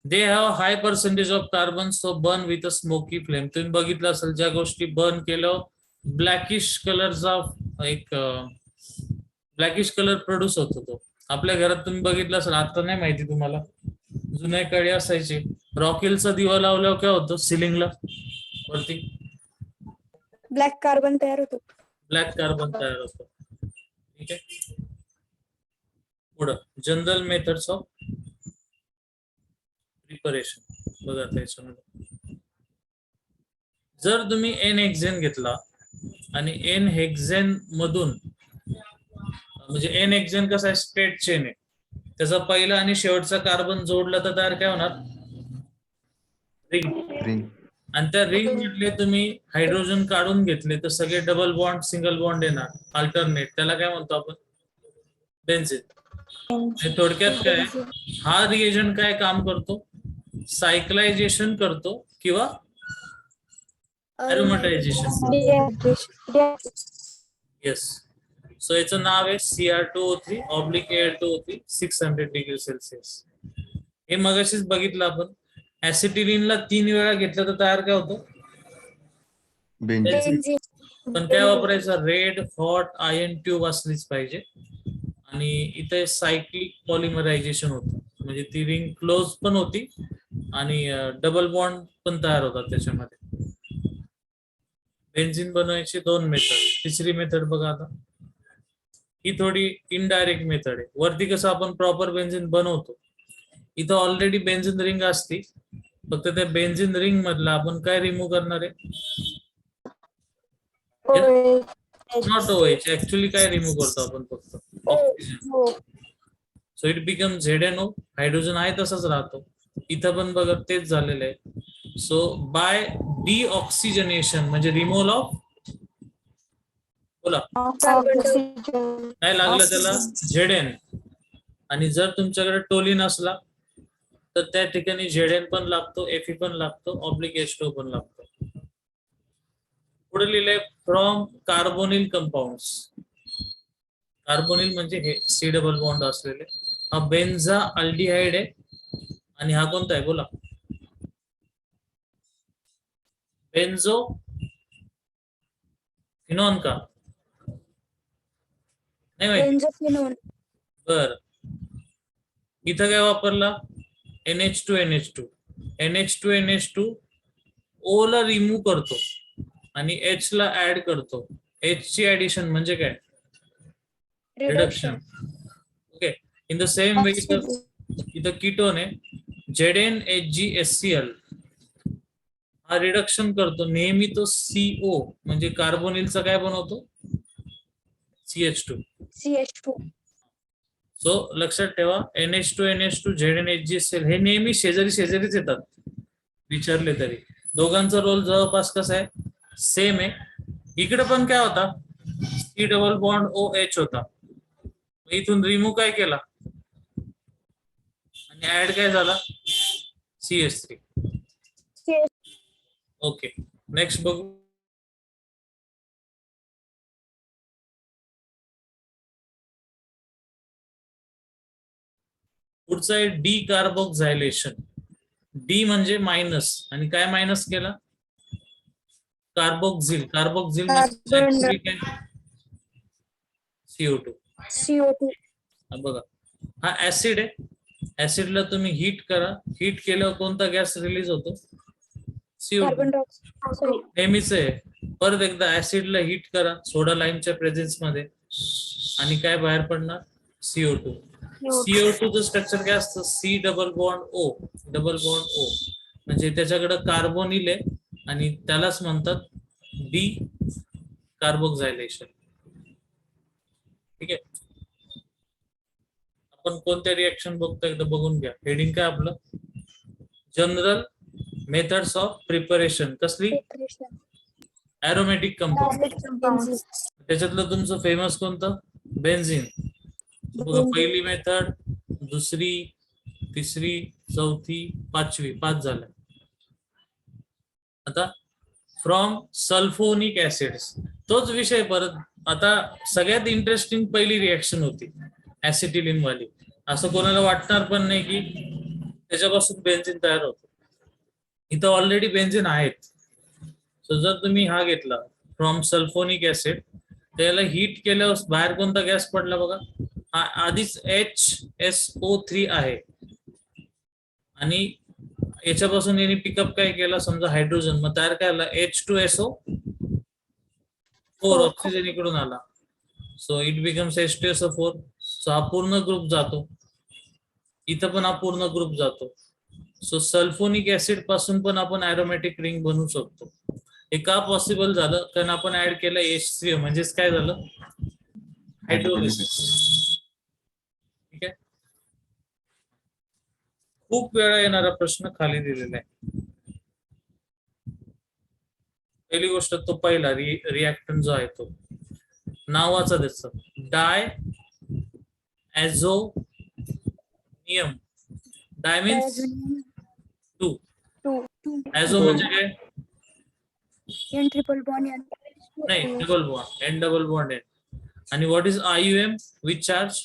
They have high percentage of carbon so burn with a smoky flame. तुम्ही बघितलं असेल ज्या गोष्टी बर्न केलं ब्लॅकिश कलरचा एक ब्लॅकिश कलर प्रोड्यूस होतो. तो आपल्या घरात तुम्ही बघितलं असेल, आता नाही माहिती तुम्हाला, जुन्या काळी असायचे. रॉकेलचा दिवा लावल्यावर काय होतं? सिलिंगला वरती ब्लॅक कार्बन तयार होतो. ब्लॅक कार्बन तयार होतो. ठीक आहे. पुढं जनरल मेथड्स ऑफ प्रिपरेशन बघा. त्याच्यामध्ये जर तुम्ही एन हेक्झेन घेतला आणि एन हेक्झेन मधून, म्हणजे एन हेक्झेन कसा आहे? स्ट्रेट चेन आहे. त्याचा पहिला आणि शेवटचा कार्बन जोडला तर तयार काय होणार? रिंग. आणि त्या रिंग मधले तुम्ही हायड्रोजन काढून घेतले तर सगळे डबल बॉन्ड सिंगल बॉन्ड येणार, अल्टरनेट. त्याला काय म्हणतो आपण? बेन्झीन. थोडक्यात काय, हा रिएजंट काय काम करतो? सायकलायझेशन करतो किंवा अरोमॅटायझेशन. येस. सो याचं नाव आहे Cr2O3/Al2O3 600 डिग्री सेल्सिअस. हे मगाशीच बघितलं आपण. ऍसिटिलीनला 3 वेळा घेतलं तर तयार काय होतं? बेन्झीन. पण काय वापरायचं? रेड हॉट आयर्न ट्यूब असलीच पाहिजे. आणि इथे सायक्लिक पॉलिमरायझेशन होतं, म्हणजे ती रिंग क्लोज पण होती आणि डबल बॉन्ड पण तयार होतात त्याच्यामध्ये. बेन्झिन बनवायची 2 मेथड. तिसरी मेथड बघा आता, ही थोडी इनडायरेक्ट मेथड आहे. वरती कसं आपण प्रॉपर बेन्झिन बनवतो, इथं ऑलरेडी बेन्झिन रिंग असती, फक्त त्या बेन्झिन रिंग मधला आपण काय रिमूव्ह करणार आहे, नॉट OH, ऍक्च्युअली काय रिमूव्ह करतो आपण फक्त oxygen. So it become ZNO. Hydrogen आहे तसंच राहतो. इथं पण बघा तेच झालेलं आहे. सो बाय डीऑक्सिजनेशन म्हणजे रिमूव्हल ऑफ, बोला काय लागलं त्याला, ZN. आणि जर तुमच्याकडे टोलिन असला तर त्या ठिकाणी ZN पण लागतो, Fe पण लागतो, ऑब्लिक H2O पण लागतो. पुढे लिहिलंय फ्रॉम कार्बोनिल कंपाऊंड्स. कार्बोनिल म्हणजे हे C डबल बॉन्ड असलेले. हा बेन्झा अल्डिहाइड आहे आणि हा कोणता आहे बोला, बेन्झो फिनॉन का, नाही माहिती. बेन्झोफिनोन. बर, इथं काय वापरला, NH2NH2. NH2NH2 O ला रिमूव्ह करतो आणि H ला ऍड करतो. H ची ऍडिशन म्हणजे काय, reduction. Okay, in the same वे इथं कीटोन आहे ZnHgHCl, हा रिडक्शन करतो नेहमी तो CO म्हणजे कार्बोनिलचा काय बनवतो, CH2. CH2. सो लक्षात ठेवा, NH2NH2 ZnHgHCl हे नेहमी शेजारी शेजारीच येतात, विचारले तरी. दोघांचा रोल जवळपास कसा आहे, सेम आहे. इकडे पण काय होता, C डबल बॉन्ड OH होता, इथून रिमूव्ह काय केला आणि ऍड काय झाला, CH3. ओके, नेक्स्ट बघू. पुढचं आहे डी कार्बोक्झायलेशन. डी म्हणजे मायनस, आणि काय मायनस केला, कार्बोक्झिल. कार्बोक्झिल म्हणजे CO2. बघा हा ऍसिड आहे, ऍसिडला तुम्ही हीट करा, हीट केल्यावर कोणता गॅस रिलीज होतो, CO2. नेहमीच आहे. परत एकदा ऍसिडला हीट करा सोडा लाईमच्या प्रेझेन्स मध्ये आणि काय बाहेर पडणार, CO2. CO2चं स्ट्रक्चर काय असतं, C double bond O, double bond O, म्हणजे त्याच्याकडे कार्बोनिल आहे आणि त्यालाच म्हणतात डी कार्बोक्झायलेशन. ठीक आहे, आपण कोणत्या रिएक्शन बघतो एकदा बघून घ्या. हेडिंग काय आपलं, जनरल मेथड्स ऑफ प्रिपरेशन. कसली, एरोमॅटिक कंपाऊंड. त्याच्यातलं तुमचं फेमस कोणतं, बेन्झिन. बघा पहिली मेथड, दुसरी, तिसरी, चौथी, पाचवी, 5 झाल्या. आता फ्रॉम सल्फोनिक ऍसिड्स, तोच विषय परत. आता सगळ्यात इंटरेस्टिंग पहिली रिएक्शन होती ऍसिटिलीन वाली. असं कोणाला वाटणार पण नाही की त्याच्यापासून बेन्झिन तयार होतं, इथं ऑलरेडी बेन्झिन आहेत. सो जर तुम्ही हा घेतला फ्रॉम सल्फोनिक ऍसिड, त्याला हीट केल्यावर बाहेर कोणता गॅस पडला बघा, हा आधीच HSO3 आहे आणि याच्यापासून यांनी पिकअप काय केला, समजा हायड्रोजन, मग तयार काय आला, H2SO4, ऑक्सिजन इकडून आला. So it becomes H2SO4. So हा पूर्ण ग्रुप जातो, इथं पण हा पूर्ण ग्रुप जातो. सो सल्फोनिक ऍसिड पासून पण आपण अरोमॅटिक रिंग बनवू शकतो. हे का पॉसिबल झालं, कारण आपण ऍड केलं HCl, म्हणजेच काय झालं, हायड्रोलिसिस. ठीक आहे, खूप वेळा येणारा प्रश्न खाली दिलेला आहे. पहिली गोष्ट, तो पहिला रिएक्टंट जो आहे तो नावाचा त्याच डाय ॲझोनियम. डाय मीन्स 2, ॲझो म्हणजे काय, N triple bond N. नाही, double bond, N double bond N. आणि what is IUM, which charge,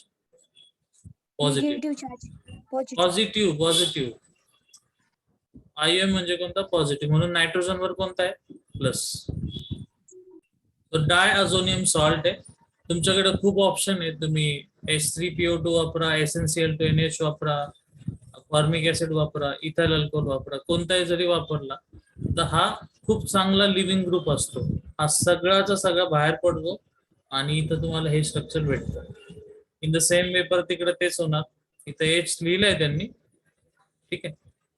positive. Negative charge. Positive. Positive. IUM म्हणजे कोणता, पॉझिटिव्ह. म्हणून नायट्रोजन वर कोणता आहे, प्लस. डाय अझोनियम सॉल्ट आहे. तुमच्याकडे खूप ऑप्शन आहे, तुम्ही H3PO2 वापरा, SnCl2NH वापरा, फॉर्मिक ऍसिड वापरा, इथाइल अल्कोहोल वापरा, कोणताही जरी वापरला तर हा खूप चांगला लिव्हिंग ग्रुप असतो. हा सगळाचा सगळा बाहेर पडतो आणि इथं तुम्हाला हे स्ट्रक्चर भेटतं. इन द सेम वे परत तिकडे तेच होणार. इथं H लिहिलंय त्यांनी, ठीक आहे.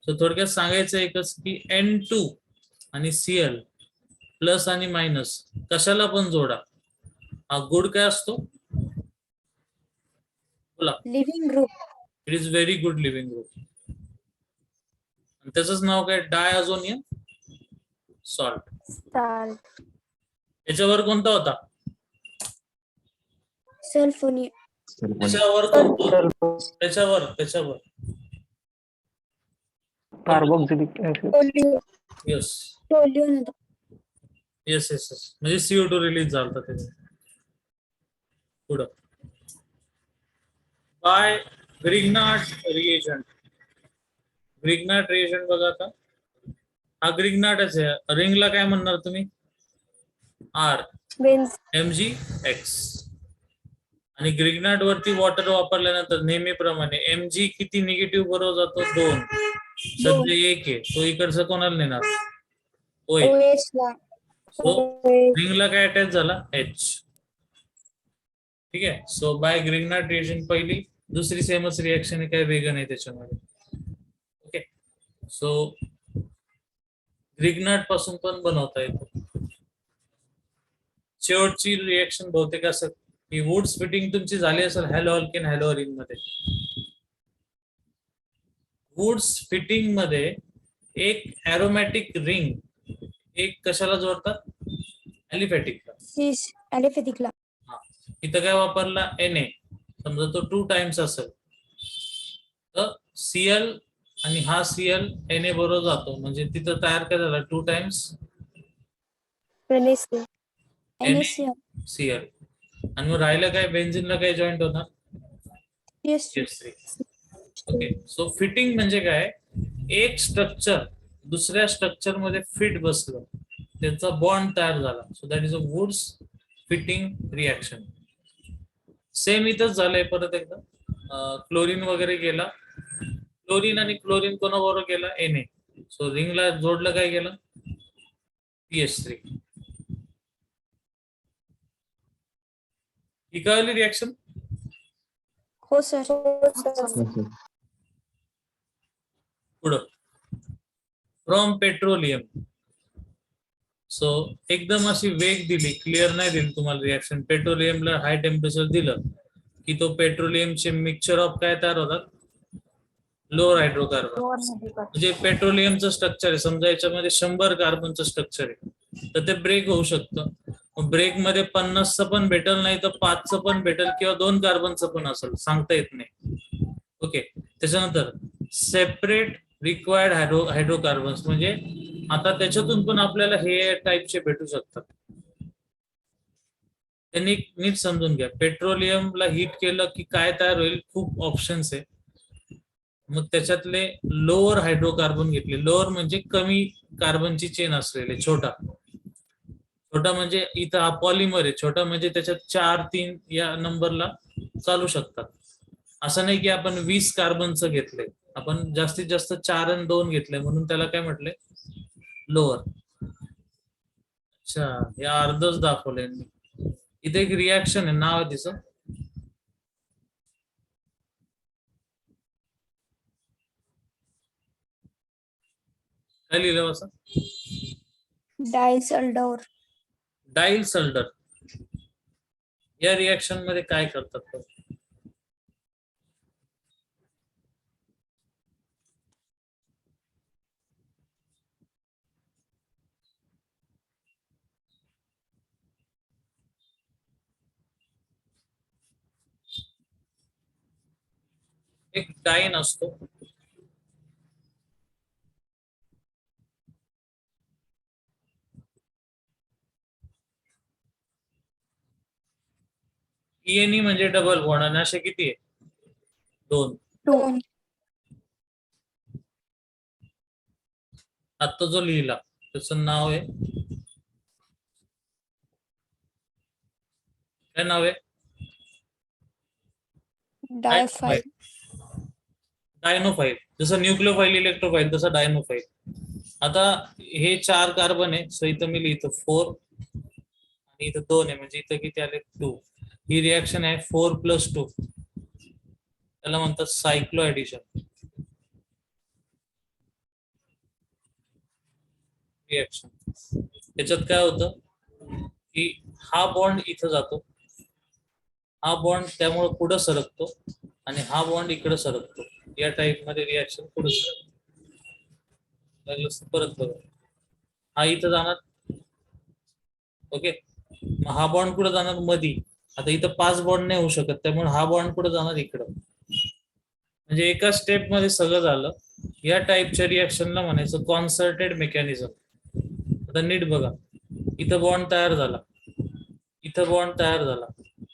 सो थोडक्यात सांगायचं एकच की N2 आणि Cl प्लस आणि मायनस कशाला पण जोडा, हा गुड काय असतो बोला. Living group. It is very good living group. त्याचंच नाव काय, डायअझोनियम सॉल्ट. साल्ट. याच्यावर कोणता होता, सल्फोनियम. त्याच्यावर कोणता, त्याच्यावर कार्बोक्सिलिक ऍसिड. येस टोल्युन होता. येस येस येस, म्हणजे CO2 रिलीज झाला त्याचा. पुढं by Grignard reagent. Grignard reagent बघा आता, हा ग्रिग्नार्डच आहे. रिंगला काय म्हणणार तुम्ही, R MgX. आणि ग्रिग्नार्ड वरती वॉटर वापरल्यानंतर नेहमीप्रमाणे Mg किती निगेटिव्ह बरोबर जातो, 2. सध्या 1 आहे, तो इकडचा कोणाला नेणार, OH. OH ला. सो रिंगला काय अटॅच झाला, H. ठीक आहे. सो बाय ग्रिग्नार्ड रिएक्शन पहिली, दुसरी सेमच रिएक्शन आहे, काही वेगळं नाही त्याच्यामध्ये. ओके. सो ग्रिग्नार्ड पासून पण बनवता येतो. शेवटची रिएक्शन बहुतेक असं की वुड्स फिटिंग तुमची झाली असेल हॅलो अल्केन हॅलो अरिन मध्ये. वुड्स फिटिंग मध्ये एक एरोमॅटिक रिंग, एक कशाला जोडतात, ॲलिफॅटिकला. सिस ॲलिफॅटिकला. इथं काय वापरला, Na. समजा तो 2 टाइम्स असेल तर Cl आणि हा Cl Na बरोबर जातो, म्हणजे तिथं तयार काय झाला, 2 टाइम्स NaCl. आणि मग राहिलं काय, बेन्झिनला काय जॉईंट होणार, CH3. ओके. सो फिटिंग म्हणजे काय, एक स्ट्रक्चर दुसऱ्या स्ट्रक्चर मध्ये फिट बसलं, त्यांचा बॉन्ड तयार झाला. So that is a Wurtz Fittig reaction. Same इथंच झालंय परत एकदा. क्लोरीन वगैरे गेला, क्लोरीन आणि क्लोरीन कोणाबरोबर गेला, Na. सो रिंगला जोडलं, काय गेलं, CH3. ही कळली रिएक्शन. हो सर. पुढं फ्रॉम पेट्रोलियम. सो एकदम अशी वेग दिली, क्लिअर नाही दिली तुम्हाला रिएक्शन. पेट्रोलियमला हाय टेम्परेचर दिलं की तो पेट्रोलियमचे मिक्सचर ऑफ काय तयार होतात, लोअर हायड्रोकार्बन. म्हणजे पेट्रोलियमचं स्ट्रक्चर आहे, समजा याच्यामध्ये 100 कार्बनचं स्ट्रक्चर आहे, तर ते ब्रेक होऊ शकतं. ब्रेक मध्ये 50चं पण भेटल, नाही तर 5चं पण भेटल, किंवा 2 कार्बनचं पण असेल, सांगता येत नाही. ओके. त्याच्यानंतर सेपरेट रिक्वायर्ड हायड्रोकार्बन्स, म्हणजे आता त्याच्यातून पण आपल्याला हे टाईपचे भेटू शकतात. त्यांनी नीट समजून घ्या, पेट्रोलियमला हीट केलं की काय तयार होईल, खूप ऑप्शन्स आहे. मग त्याच्यातले लोअर हायड्रोकार्बन घेतले. लोअर म्हणजे कमी कार्बनची चेन असलेले, छोटा म्हणजे इथं हा पॉलिमर आहे, छोटा म्हणजे त्याच्यात 4, 3 या नंबरला चालू शकतात. असं नाही की आपण 20 कार्बनचं घेतलंय, आपण जास्तीत जास्त 4 आणि 2 घेतलंय, म्हणून त्याला काय म्हटलंय, लोअर. अच्छा, या अर्धच दाखवलंय मी. इथे एक रिॲक्शन आहे, नाव आहे तिचं, काय लिहिलं असं, डायसल्डोर. डायसल्डर. या रिॲक्शन मध्ये काय करतात, एक डायन असतो, ENE म्हणजे डबल बॉन्ड, आणि असे किती आहे, 2. आता जो लिहिला त्याचं नाव आहे, काय नाव आहे, डायफाईल. डायनोफाईल, जसं न्यूक्लिओफाईल इलेक्ट्रोफाईल तसं डायनोफाईल. आता हे 4 कार्बन आहे, सो इथं मी लिहितो 4 आणि इथं 2 आहे, म्हणजे इथं किती आले 2. ही रिॲक्शन आहे 4+2, त्याला म्हणतात सायक्लो ऍडिशन रिॲक्शन. त्याच्यात काय होतं की हा बॉन्ड इथं जातो, हा बॉन्ड त्यामुळे पुढे सरकतो आणि हा बॉन्ड इकडे सरकतो. या टाइप मध्ये रिॲक्शन पुढे सरकतो. परत बघा, हा इथं जाणार, ओके, मग हा बॉन्ड कुठे जाणार मधी. आता इथं 5 बॉन्ड नाही होऊ शकत, त्यामुळे हा बॉन्ड कुठे जाणार इकडं. म्हणजे एका स्टेप मध्ये सगळं झालं. या टाइपच्या रिॲक्शनला म्हणायचं कॉन्सर्टेड मेकॅनिझम. आता नीट बघा, इथं बॉन्ड तयार झाला, इथं बॉन्ड तयार झाला,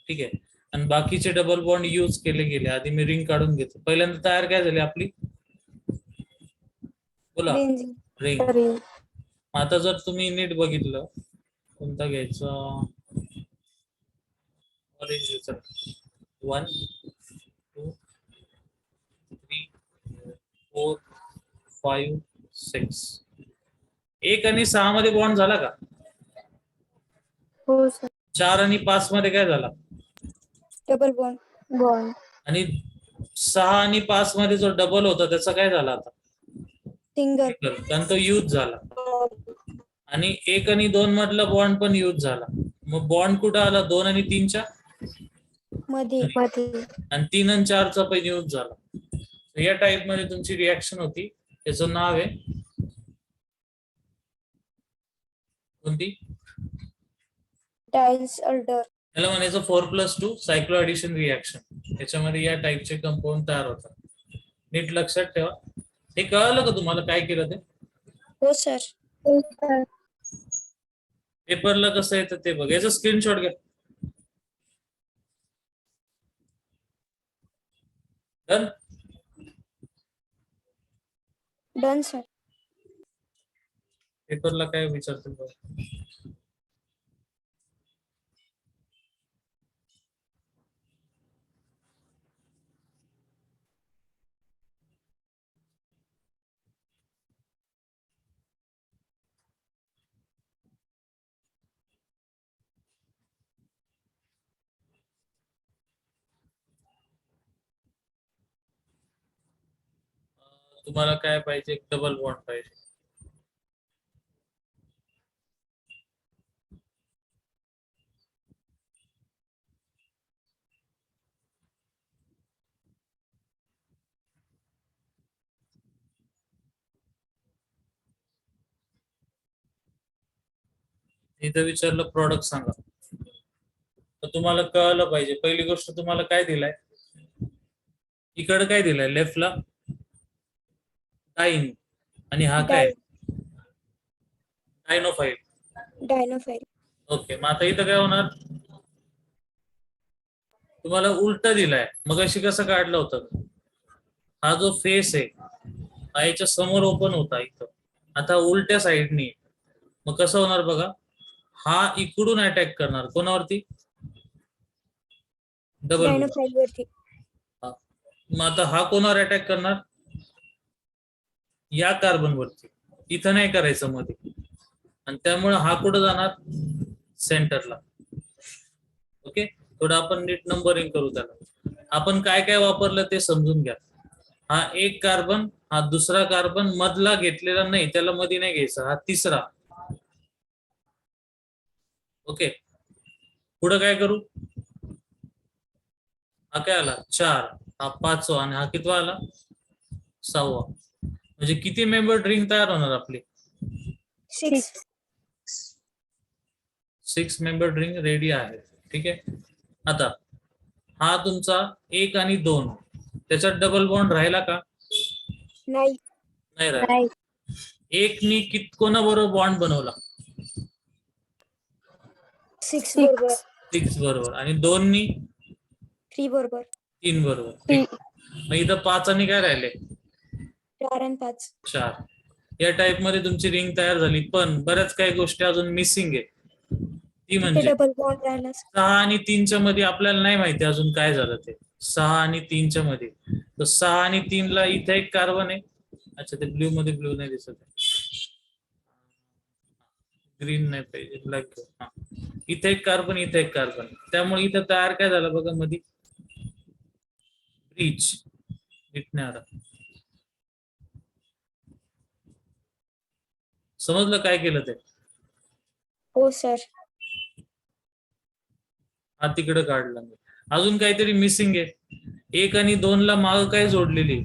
ठीक आहे, आणि बाकीचे डबल बॉन्ड यूज केले गेले. आधी मी रिंग काढून घेतो. पहिल्यांदा तयार काय झाली आपली, बोला, बेन्झीन. रिंग. आता जर तुम्ही नीट बघितलं, कोणता घ्यायचा, ऑरेंज घ्यायचा, 1 2 3 4 5 6. 1 आणि 6 मध्ये बॉन्ड झाला का? हो सर. 4 आणि 5 मध्ये काय झाला? Double bond. आणि 6 आणि 5 मध्ये जो डबल होता त्याचा काय झाला आता? सिंगल. कारण तो यूज झाला. आणि 1 आणि 2 मधला बॉन्ड पण यूज झाला. मग बॉन्ड कुठं आला? 2 आणि 3 च्या मध्ये. आणि 3 आणि 4 चा पण यूज झाला. या टाइप मध्ये तुमची रिॲक्शन होती. त्याचं नाव आहे कोणती? Dials alder. याला म्हणायचं 4+2 सायक्लो ऍडिशन रिॲक्शन. त्याच्यामध्ये या टाइपचे कंपाऊंड तयार होतात. नीट लक्षात ठेवा. हे कळलं का तुम्हाला काय केलं ते? हो सर. पेपरला कसं येतं ते बघ. याचा स्क्रीनशॉट घ्या. डन. Done sir. पेपरला काय विचारतील बघ. तुम्हाला काय पाहिजे? एक डबल बॉन्ड पाहिजे. इथं विचारलं प्रॉडक्ट सांगा, तर तुम्हाला कळलं पाहिजे. पहिली गोष्ट तुम्हाला काय दिलाय, इकडे काय दिलाय लेफ्टला डाईन, आणि हा काय डायनोफाईल. ओके, मग आता इथं काय होणार? तुम्हाला उलट दिलाय. मग अशी कसं काढलं होतं? हा जो फेस आहे हा याच्या समोर ओपन होता इथं, आता उलट्या साईडनी. मग कसं होणार बघा, हा इकडून अटॅक करणार कोणावरती? डबल. मग आता हा कोणावर अटॅक करणार? या कार्बन वरती. इथं नाही करायचं मध्ये, आणि त्यामुळे हा कुठं जाणार? सेंटरला. ओके, थोडं आपण नीट नंबरिंग करू त्याला. आपण काय काय वापरलं ते समजून घ्या. हा एक कार्बन, हा दुसरा कार्बन मधला घेतलेला नाही, त्याला मध्ये नाही घ्यायचा, हा तिसरा. ओके, पुढं काय करू? हा काय आला? 4, हा 5वा, आणि हा कितवा आला? 6वा. म्हणजे किती मेंबर रिंग तयार होणार आपली? 6 मेंबर रिंग रेडी आहे. ठीक आहे. आता हा तुमचा 1 आणि 2, त्याच्यात डबल बॉन्ड राहिला का? नाही. नाही राहिला. 1 नी कोणाबरोबर बॉन्ड बनवला? 6 बरोबर. 6 बरोबर. आणि 2 नी? 3 बरोबर. 3 बरोबर. ठीक. मग इथं 5 आणि काय राहिले? 4 आणि 5. 4. या टाइप मध्ये तुमची रिंग तयार झाली. पण बऱ्याच काही गोष्टी अजून मिसिंग आहे. ती ते म्हणजे डबल बॉन्ड राहिला सर. 6 आणि 3च्या मध्ये आपल्याला नाही माहिती अजून काय झालं ते. 6 आणि 3च्या मध्ये, तर 6 आणि 3 ला इथं एक कार्बन आहे. अच्छा, ते ब्ल्यू मध्ये ब्ल्यू नाही दिसत आहे, ग्रीन नाही पाहिजे, ब्लॅक. हा, इथे एक कार्बन, इथे एक कार्बन, त्यामुळे इथं तयार काय झालं बघा मध्ये, ब्रीच. इथणार समजलं काय केलं ते? हो सर. हा तिकडे काढला मी. अजून काहीतरी मिसिंग आहे. 1 आणि 2 ला माग काय जोडलेली?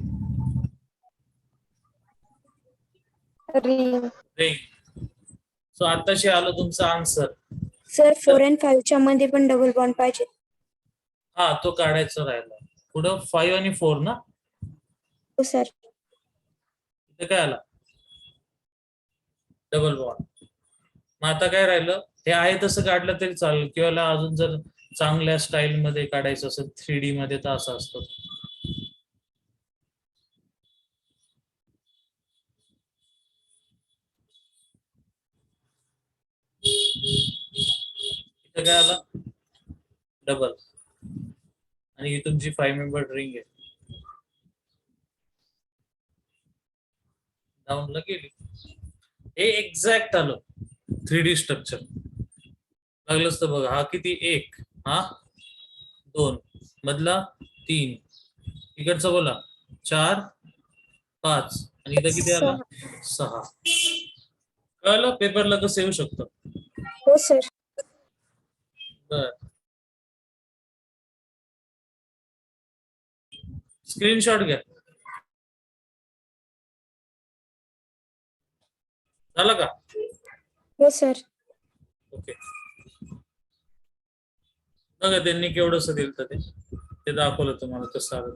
रिंग. सो आताशी आलं तुमचं आन्सर. सर 4 आणि 5 च्या मध्ये पण डबल बॉन्ड पाहिजे. हा, तो काढायचा राहिला. पुढं 5 आणि 4 ना, हो सर. इथे काय आला? Double bond. मग आता काय राहिलं? हे आहे तसं काढलं तरी चालेल, किंवा अजून जर चांगल्या स्टाईल मध्ये काढायचं असेल 3D मध्ये तर असं असतं. इथे काय आला? डबल. आणि ही तुमची 5 मेंबर रिंग आहे. डाऊनला गेली. हे एक्झॅक्ट आलं 3D स्ट्रक्चर. लागलंच तर बघा, हा किती? 1, हा 2, मधला 3, इकडचा बोला 4, 5, आणि इथं किती आला? 6. कळलं पेपरला कसं येऊ शकतं? हो सर. बर, स्क्रीनशॉट घ्या. झालं का? हो सर. ओके. बघा त्यांनी केवढंसं दिलं ते दाखवलं तुम्हाला कसं आलं.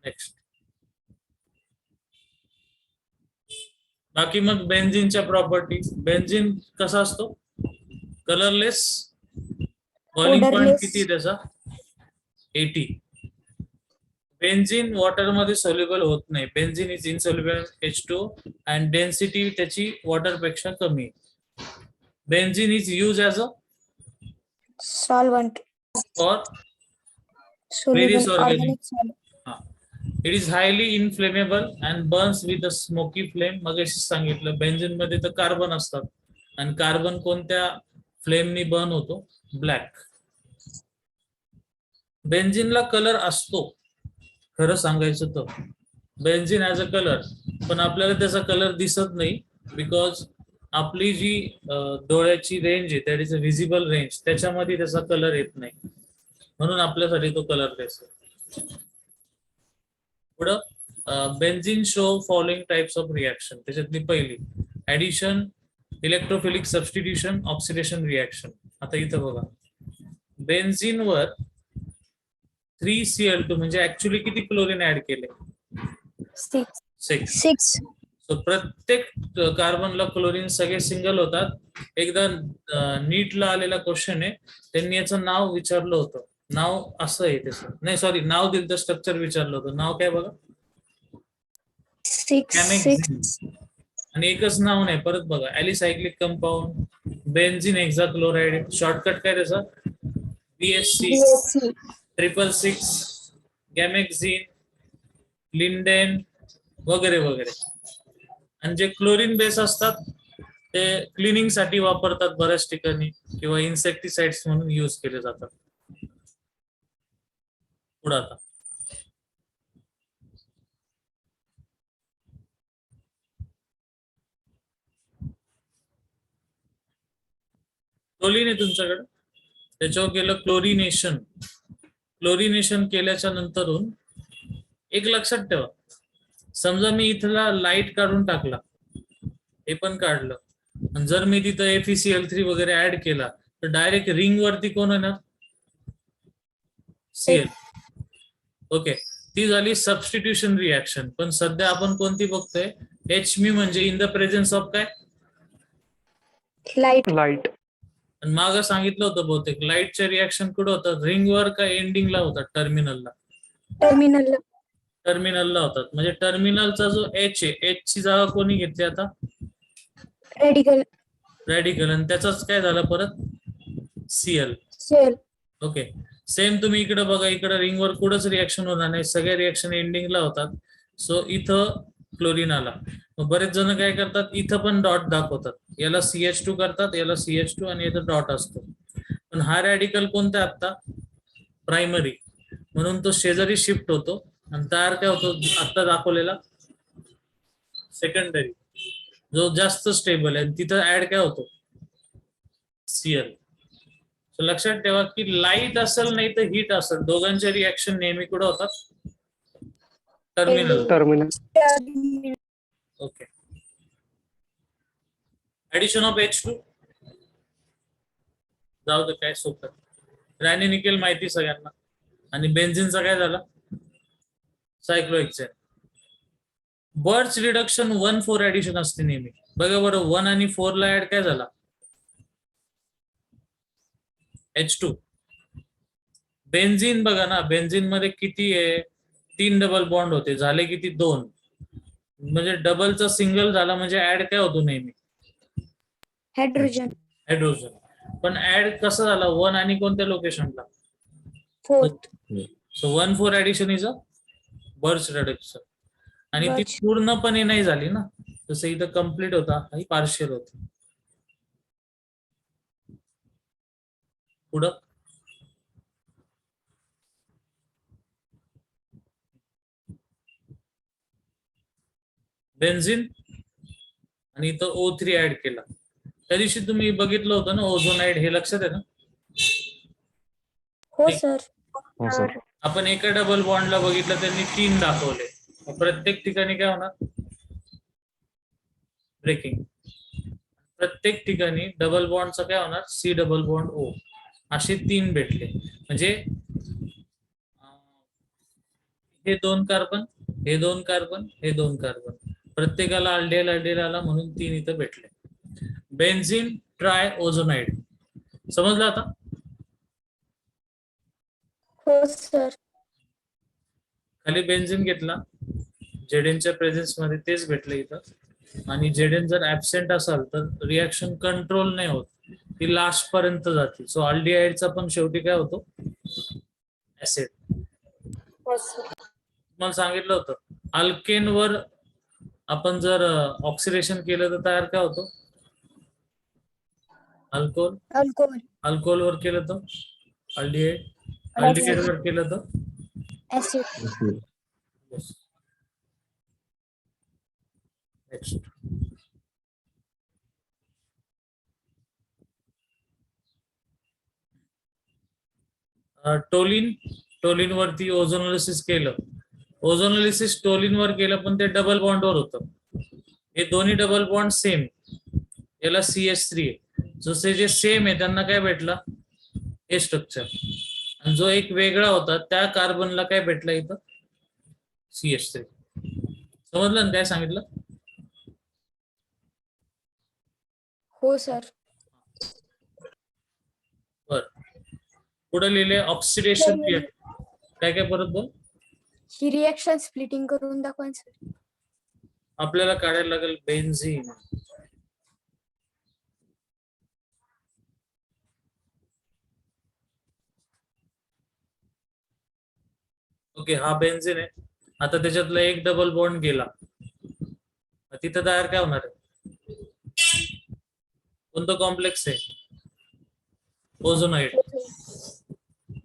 नेक्स्ट. बाकी मग बेन्झिनच्या प्रॉपर्टी. बेन्झिन कसा असतो? कलरलेस. Boiling point Odorless. किती आहे त्याचा? 80. बेन्झिन वॉटर मध्ये सोल्युबल होत नाही. Benzene is insoluble H2 and density त्याची वॉटर पेक्षा कमी आहे. Benzene is use as a Solvent. For Soluble various organic. organic solvent. It is highly inflammable and Burns with a smoky flame. मग सांगितलं benzene मध्ये तर कार्बन असतात, आणि कार्बन कोणत्या फ्लेमनी बर्न होतो? ब्लॅक. बेन्झिनला कलर असतो खरं सांगायचं तर, बेन्झिन ॲज अ कलर, पण आपल्याला त्याचा कलर दिसत नाही, बिकॉज आपली जी डोळ्याची रेंज आहे, that is a visible range, त्याच्यामध्ये त्याचा कलर येत नाही, म्हणून आपल्यासाठी तो कलरलेस आहे. पुढं benzene show following types of reaction. त्याच्यातली पहिली addition, electrophilic substitution, oxidation reaction. आता इथं बघा, बेन्झिन वर 3Cl2 म्हणजे ऍक्च्युली किती क्लोरीन ऍड केले? 6. 6. सो प्रत्येक कार्बनला क्लोरीन सगळे सिंगल होतात. एकदा नीटला आलेला क्वेश्चन आहे, त्यांनी याचं नाव विचारलं होतं. नाव असं आहे त्याचं, नाही सॉरी, नाव दिलं तर स्ट्रक्चर विचारलं होतं. नाव काय बघा? 6. आणि एकच नाव नाही, परत बघा, ॲलिसायक्लिक कंपाऊंड, बेन्झिन हेक्साक्लोराइड, शॉर्टकट काय त्याचा? BSC, 666, गॅमेक्झिन, लिंडेन वगैरे वगैरे. आणि जे क्लोरीन बेस असतात ते क्लिनिंग साठी वापरतात बऱ्याच ठिकाणी, किंवा इन्सेक्टिसाइड्स म्हणून यूज केले जातात. पुढे आता क्लोरीन आहे तुमच्याकडे, त्याच्यावर केलं क्लोरिनेशन. क्लोरिनेशन केल्याच्या नंतरून एक लक्षात ठेवा, समजा मी इथला लाईट काढून टाकला, हे पण काढलं, आणि जर मी तिथं FeCl3 वगैरे ऍड केला, तर डायरेक्ट रिंग वरती कोण येणार? Cl. ओके, ती झाली सबस्टिट्यूशन रिॲक्शन. पण सध्या आपण कोणती बघतोय? Hme म्हणजे इन द प्रेझेन्स ऑफ काय? लाईट. लाईट. आणि मागं सांगितलं होतं बहुतेक लाईटच्या रिॲक्शन कुठं होतं? रिंगवर का एंडिंगला होतात? टर्मिनलला. टर्मिनल. टर्मिनलला होतात. म्हणजे टर्मिनलचा जो H आहे, H ची जागा कोणी घेतली आता? रेडिकल. रॅडिकल आणि त्याचाच काय झाला परत Cl. सेल ओके, सेम तुम्ही इकडे बघा, इकडे रिंगवर कुठंच रिॲक्शन होणार नाही, सगळ्या रिॲक्शन एंडिंगला होतात. सो इथं क्लोरीन आला. मग बरेच जण काय करतात, इथं पण डॉट दाखवतात, याला CH2 करतात, याला CH2 आणि इथं डॉट असतो. पण हा रॅडिकल कोणता आता प्रायमरी, म्हणून तो शेजारी शिफ्ट होतो आणि तयार काय होतो आता दाखवलेला सेकंडरी, जो जास्त स्टेबल आहे. तिथं ऍड काय होतो Cl. So लक्षात ठेवा की लाईट असेल नाही तर हीट असेल, दोघांचे रिॲक्शन नेहमी कुठे होतात terminal. Terminal. Okay, addition of H2 जाऊ दे, काय सोपं. रॅनी निकेल माहिती सगळ्यांना. आणि बेन्झिनचा काय झाला सायक्लोहेक्सेन. बर्च रिडक्शन 1,4 ऍडिशन असते नेहमी. बघा बरं, 1 आणि 4 ला ऍड काय झाला H2. बेन्झिन बघा ना, बेन्झिन मध्ये किती आहे 3 डबल बॉन्ड होते, झाले किती 2. म्हणजे डबलचा सिंगल झाला म्हणजे ऍड काय होतो नेहमी हायड्रोजन हायड्रोजन. पण ऍड कसं झाला 1 आणि कोणत्या लोकेशनला 4th. So 1,4 addition is a birch reduction. आणि ती Birch. पूर्णपणे नाही झाली ना, जसं इथं कम्प्लीट होता, ही पार्शियल होती. पुढं बेन्झिन आणि इथं O3 ऍड केला. त्या दिवशी तुम्ही बघितलं होतं ना ओझोनाइड, हे लक्षात आहे ना. हो सर. हो सर. आपण एका डबल बॉन्डला बघितलं, त्यांनी 3 दाखवले. प्रत्येक ठिकाणी काय होणार ब्रेकिंग. प्रत्येक ठिकाणी डबल बॉन्डचा काय होणार C डबल बॉन्ड O, असे 3 भेटले. म्हणजे हे 2 कार्बन, हे 2 कार्बन, हे 2 कार्बन, प्रत्येकाला अल्डेल अल्डेल आला म्हणून 3 इथं भेटले. बेन्झिन ट्राय ओझोनाइड समजलं आता. हो सर. खाली बेन्झिन घेतला, जेडेनच्या प्रेझेन्स मध्ये तेच भेटलं इथं. आणि जेडेन जर ऍबसेंट असाल तर रिॲक्शन कंट्रोल नाही होत, ती लास्ट पर्यंत जाते. सो अल्डिहाइडचा पण शेवटी काय होतो ऍसिड. हो सर. तुम्हाला सांगितलं होतं अल्केन वर आपण जर ऑक्सिडेशन केलं तर तयार काय होतो अल्कोहोल. अल्कोहोल. अल्कोहोल वर केलं तर अल्डिहाइड, अल्डिहाइड वर केलं तर ऍसिड. Next toluene. टोलिन वरती ओझोनोलिसिस केलं. ओझोनोलिसिस टोलिन वर केलं पण ते डबल बॉन्ड वर होतं. हे दोन्ही डबल बॉन्ड सेम, याला CH3 आहे. जसे जे सेम आहे त्यांना काय भेटलं हे स्ट्रक्चर, आणि जो एक वेगळा होता त्या कार्बनला काय भेटलं इथं CH3. समजलं ना काय सांगितलं. हो सर. बर, पुढे लिहिले ऑक्सिडेशन रिएक्शन. काय काय परत बोल. ही रिएक्शन स्प्लिटिंग करून दाखवा सर. आपल्याला काढायला लागेल बेन्झीन. ओके, हा बेन्झीन आहे. आता त्याच्यातला एक डबल बॉन्ड गेला, तिथं तयार काय होणार आहे कोणतं कॉम्प्लेक्स आहे ओझोनाइड.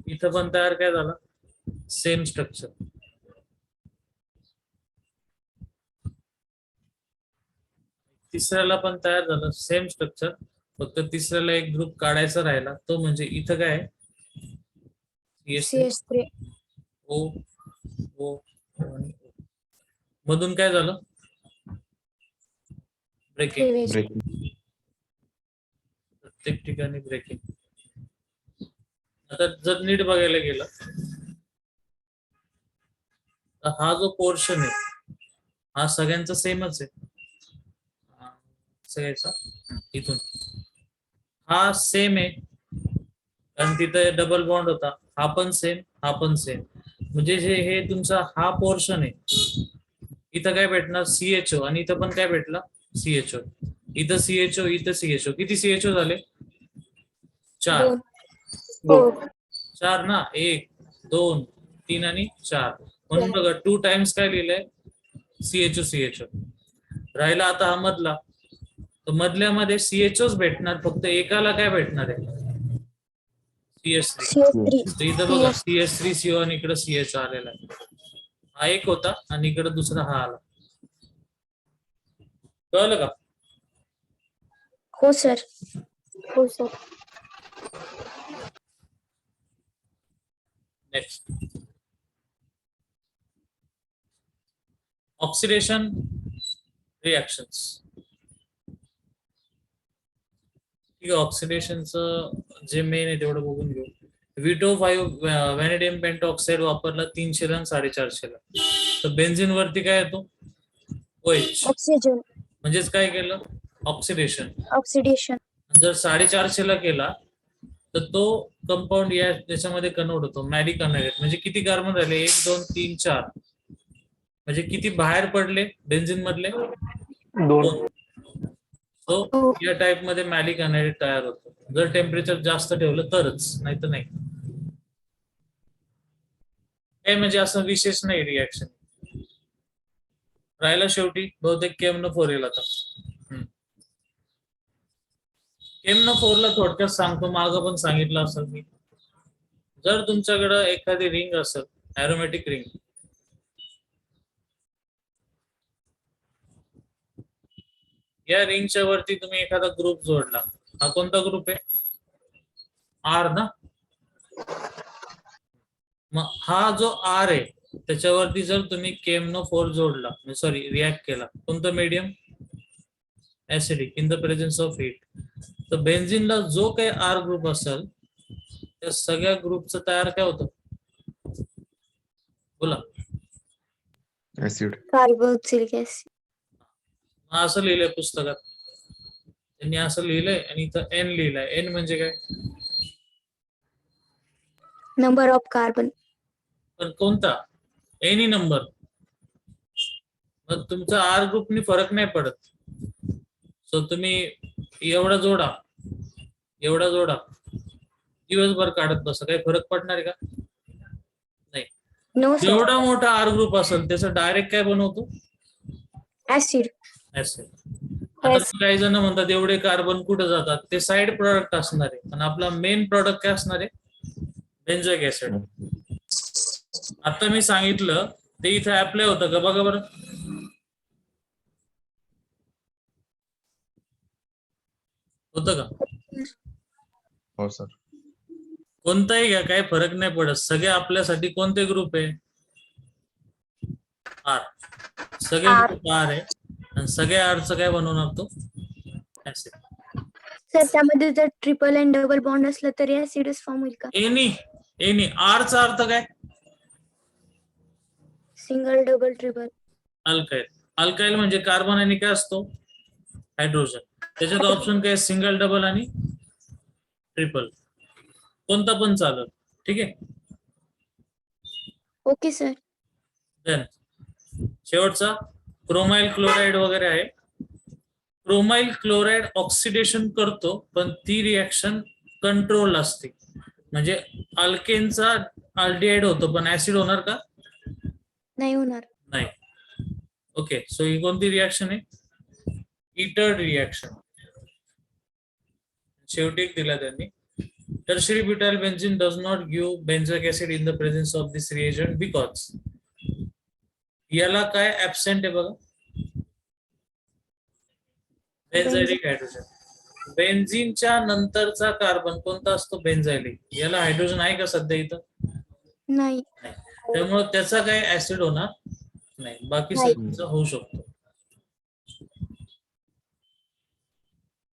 इथं पण तयार काय झाला सेम स्ट्रक्चर. तिसऱ्याला पण तयार झालं सेम स्ट्रक्चर, फक्त तिसऱ्याला एक ग्रुप काढायचा राहिला, तो म्हणजे इथं काय CH3. O O आणि O. मधून काय झालं ब्रेकिंग. क्लिवेज. प्रत्येक ठिकाणी ब्रेकिंग. आता जर नीट बघायला गेलं तर हा जो पोर्शन आहे हा सगळ्यांचा सेमच आहे. सगळ्याचा इथून हा सेम आहे, कारण तिथे डबल बॉन्ड होता. हा पण सेम, हा पण सेम. म्हणजे जे हे तुमचा हा पोर्शन आहे, इथं काय भेटणार CHO, आणि इथं पण काय भेटला CHO. इथं CHO, इथं CHO. किती CHO झाले? 4. 2. 4 ना, 1, 2, 3 आणि 4. म्हणून बघा 2 टाइम्स काय लिहिलंय? CHO. राहिला आता हा मधला, तर मधल्यामध्ये CHOच भेटणार, फक्त एकाला काय भेटणार आहे? CS3. CS3. तर इथं बघा CS3 CO आणि इकडे CH आलेला आहे. हा एक होता आणि इकडे दुसरा हा आला. कळलं का? हो सर. हो सर. Next, oxidation reactions. ठीक आहे, ऑक्सिडेशनचं जे मेन आहे तेवढं बघून घेऊ. V2O5 व्हॅनिडियम पेंटॉक्साइड वापरला 300 ला 450 ला. तर बेन्झिन वरती काय येतो? OH. ऑक्सिजन. म्हणजेच काय केलं? ऑक्सिडेशन. ऑक्सिडेशन. जर 450 ला केला तर तो कंपाऊंड या त्याच्यामध्ये कन्वर्ट होतो मॅडी कन्वर्ट. म्हणजे किती कार्बन राहिले? 1, 2, 3, 4. म्हणजे किती बाहेर पडले बेन्झिन मधले? 2. तो या टाइप मध्ये मॅलिक अनाइड तयार होतो. जर टेम्परेचर जास्त ठेवलं तरच, नाही तर नाही. हे म्हणजे असं विशेष नाही रिएक्शन. राहिला शेवटी बहुतेक KMnO4 येईल आता. KMnO4 ला थोडक्यात सांगतो, मागं पण सांगितलं असेल मी. जर तुमच्याकडे एखादी रिंग असेल, ॲरोमॅटिक रिंग, या रिंगच्या वरती तुम्ही एखादा ग्रुप जोडला. हा कोणता ग्रुप आहे? R ना. मग हा जो R आहे त्याच्यावरती जर तुम्ही KMnO4 जोडला, सॉरी रिॲक्ट केला, कोणतं medium? Acidic, in the presence of heat. तर बेन्झिनला जो काही R ग्रुप असेल त्या सगळ्या ग्रुपचं तयार काय होतं? बोला. ऍसिड. Carboxylic acid. असं लिहिलंय पुस्तकात, त्यांनी असं लिहिलंय आणि इथं N लिहिलंय. N म्हणजे काय? Number of carbon. पण कोणता? Any number. मग तुमचा R ग्रुपनी फरक नाही पडत. सो तुम्ही एवढा जोडा, एवढा जोडा, दिवसभर काढत बसा, काही फरक पडणार आहे का? नाही. No sir. जेवढा मोठा R ग्रुप असेल त्याचं डायरेक्ट काय बनवतो? ऍसिड. ऍसिड. आता काही जण म्हणतात एवढे कार्बन कुठे जातात? ते साइड प्रोडक्ट असणार आहे, पण आपला मेन प्रोडक्ट काय असणार आहे? बेन्झोइक ऍसिड. आता मी सांगितलं ते इथे अप्लाय होतं का? बघा बरं. होतं का? हो सर. कोणताही घ्या, काही फरक नाही पडत. सगळे आपल्यासाठी कोणते ग्रुप आहे? R. सगळे ग्रुप R आहे आणि सगळ्या Rचं काय बनवणार तो? ऍसिड. सर त्यामध्ये जर ट्रिपल अँड डबल बॉन्ड असलं तरी ऍसिडच फॉर्म होईल का? एनी Rचा अर्थ काय? Single, double, triple. Alkyl. Alkyl म्हणजे कार्बन आणि काय असतो? हायड्रोजन. त्याच्यात ऑप्शन काय? सिंगल, डबल आणि ट्रिपल. कोणता पण चालेल. ठीक आहे. Okay sir. देन शेवटचा क्रोमाइल क्लोराइड वगैरे आहे. क्रोमाइल क्लोराइड ऑक्सिडेशन करतो, पण ती रिएक्शन कंट्रोल असते. म्हणजे अल्केनचा अल्डिहाइड होतो, पण ऍसिड होणार का? नाही होणार. नाही. ओके, सो ही कोणती रिएक्शन आहे? Etard reaction. शेवटी एक दिला त्यांनी. Tertiary butyl benzene does not give benzoic acid in the presence of this reagent because. याला काय ऍब्सेंट आहे बघा? बेन्झाइलिक हायड्रोजन. बेन्झीनच्या नंतरचा कार्बन कोणता असतो? बेन्झाइलिक. याला हायड्रोजन आहे का सध्या इथं? नाही. त्यामुळे त्याचा काय ऍसिड होणार नाही. बाकी सगळ्यांचा होऊ शकतो.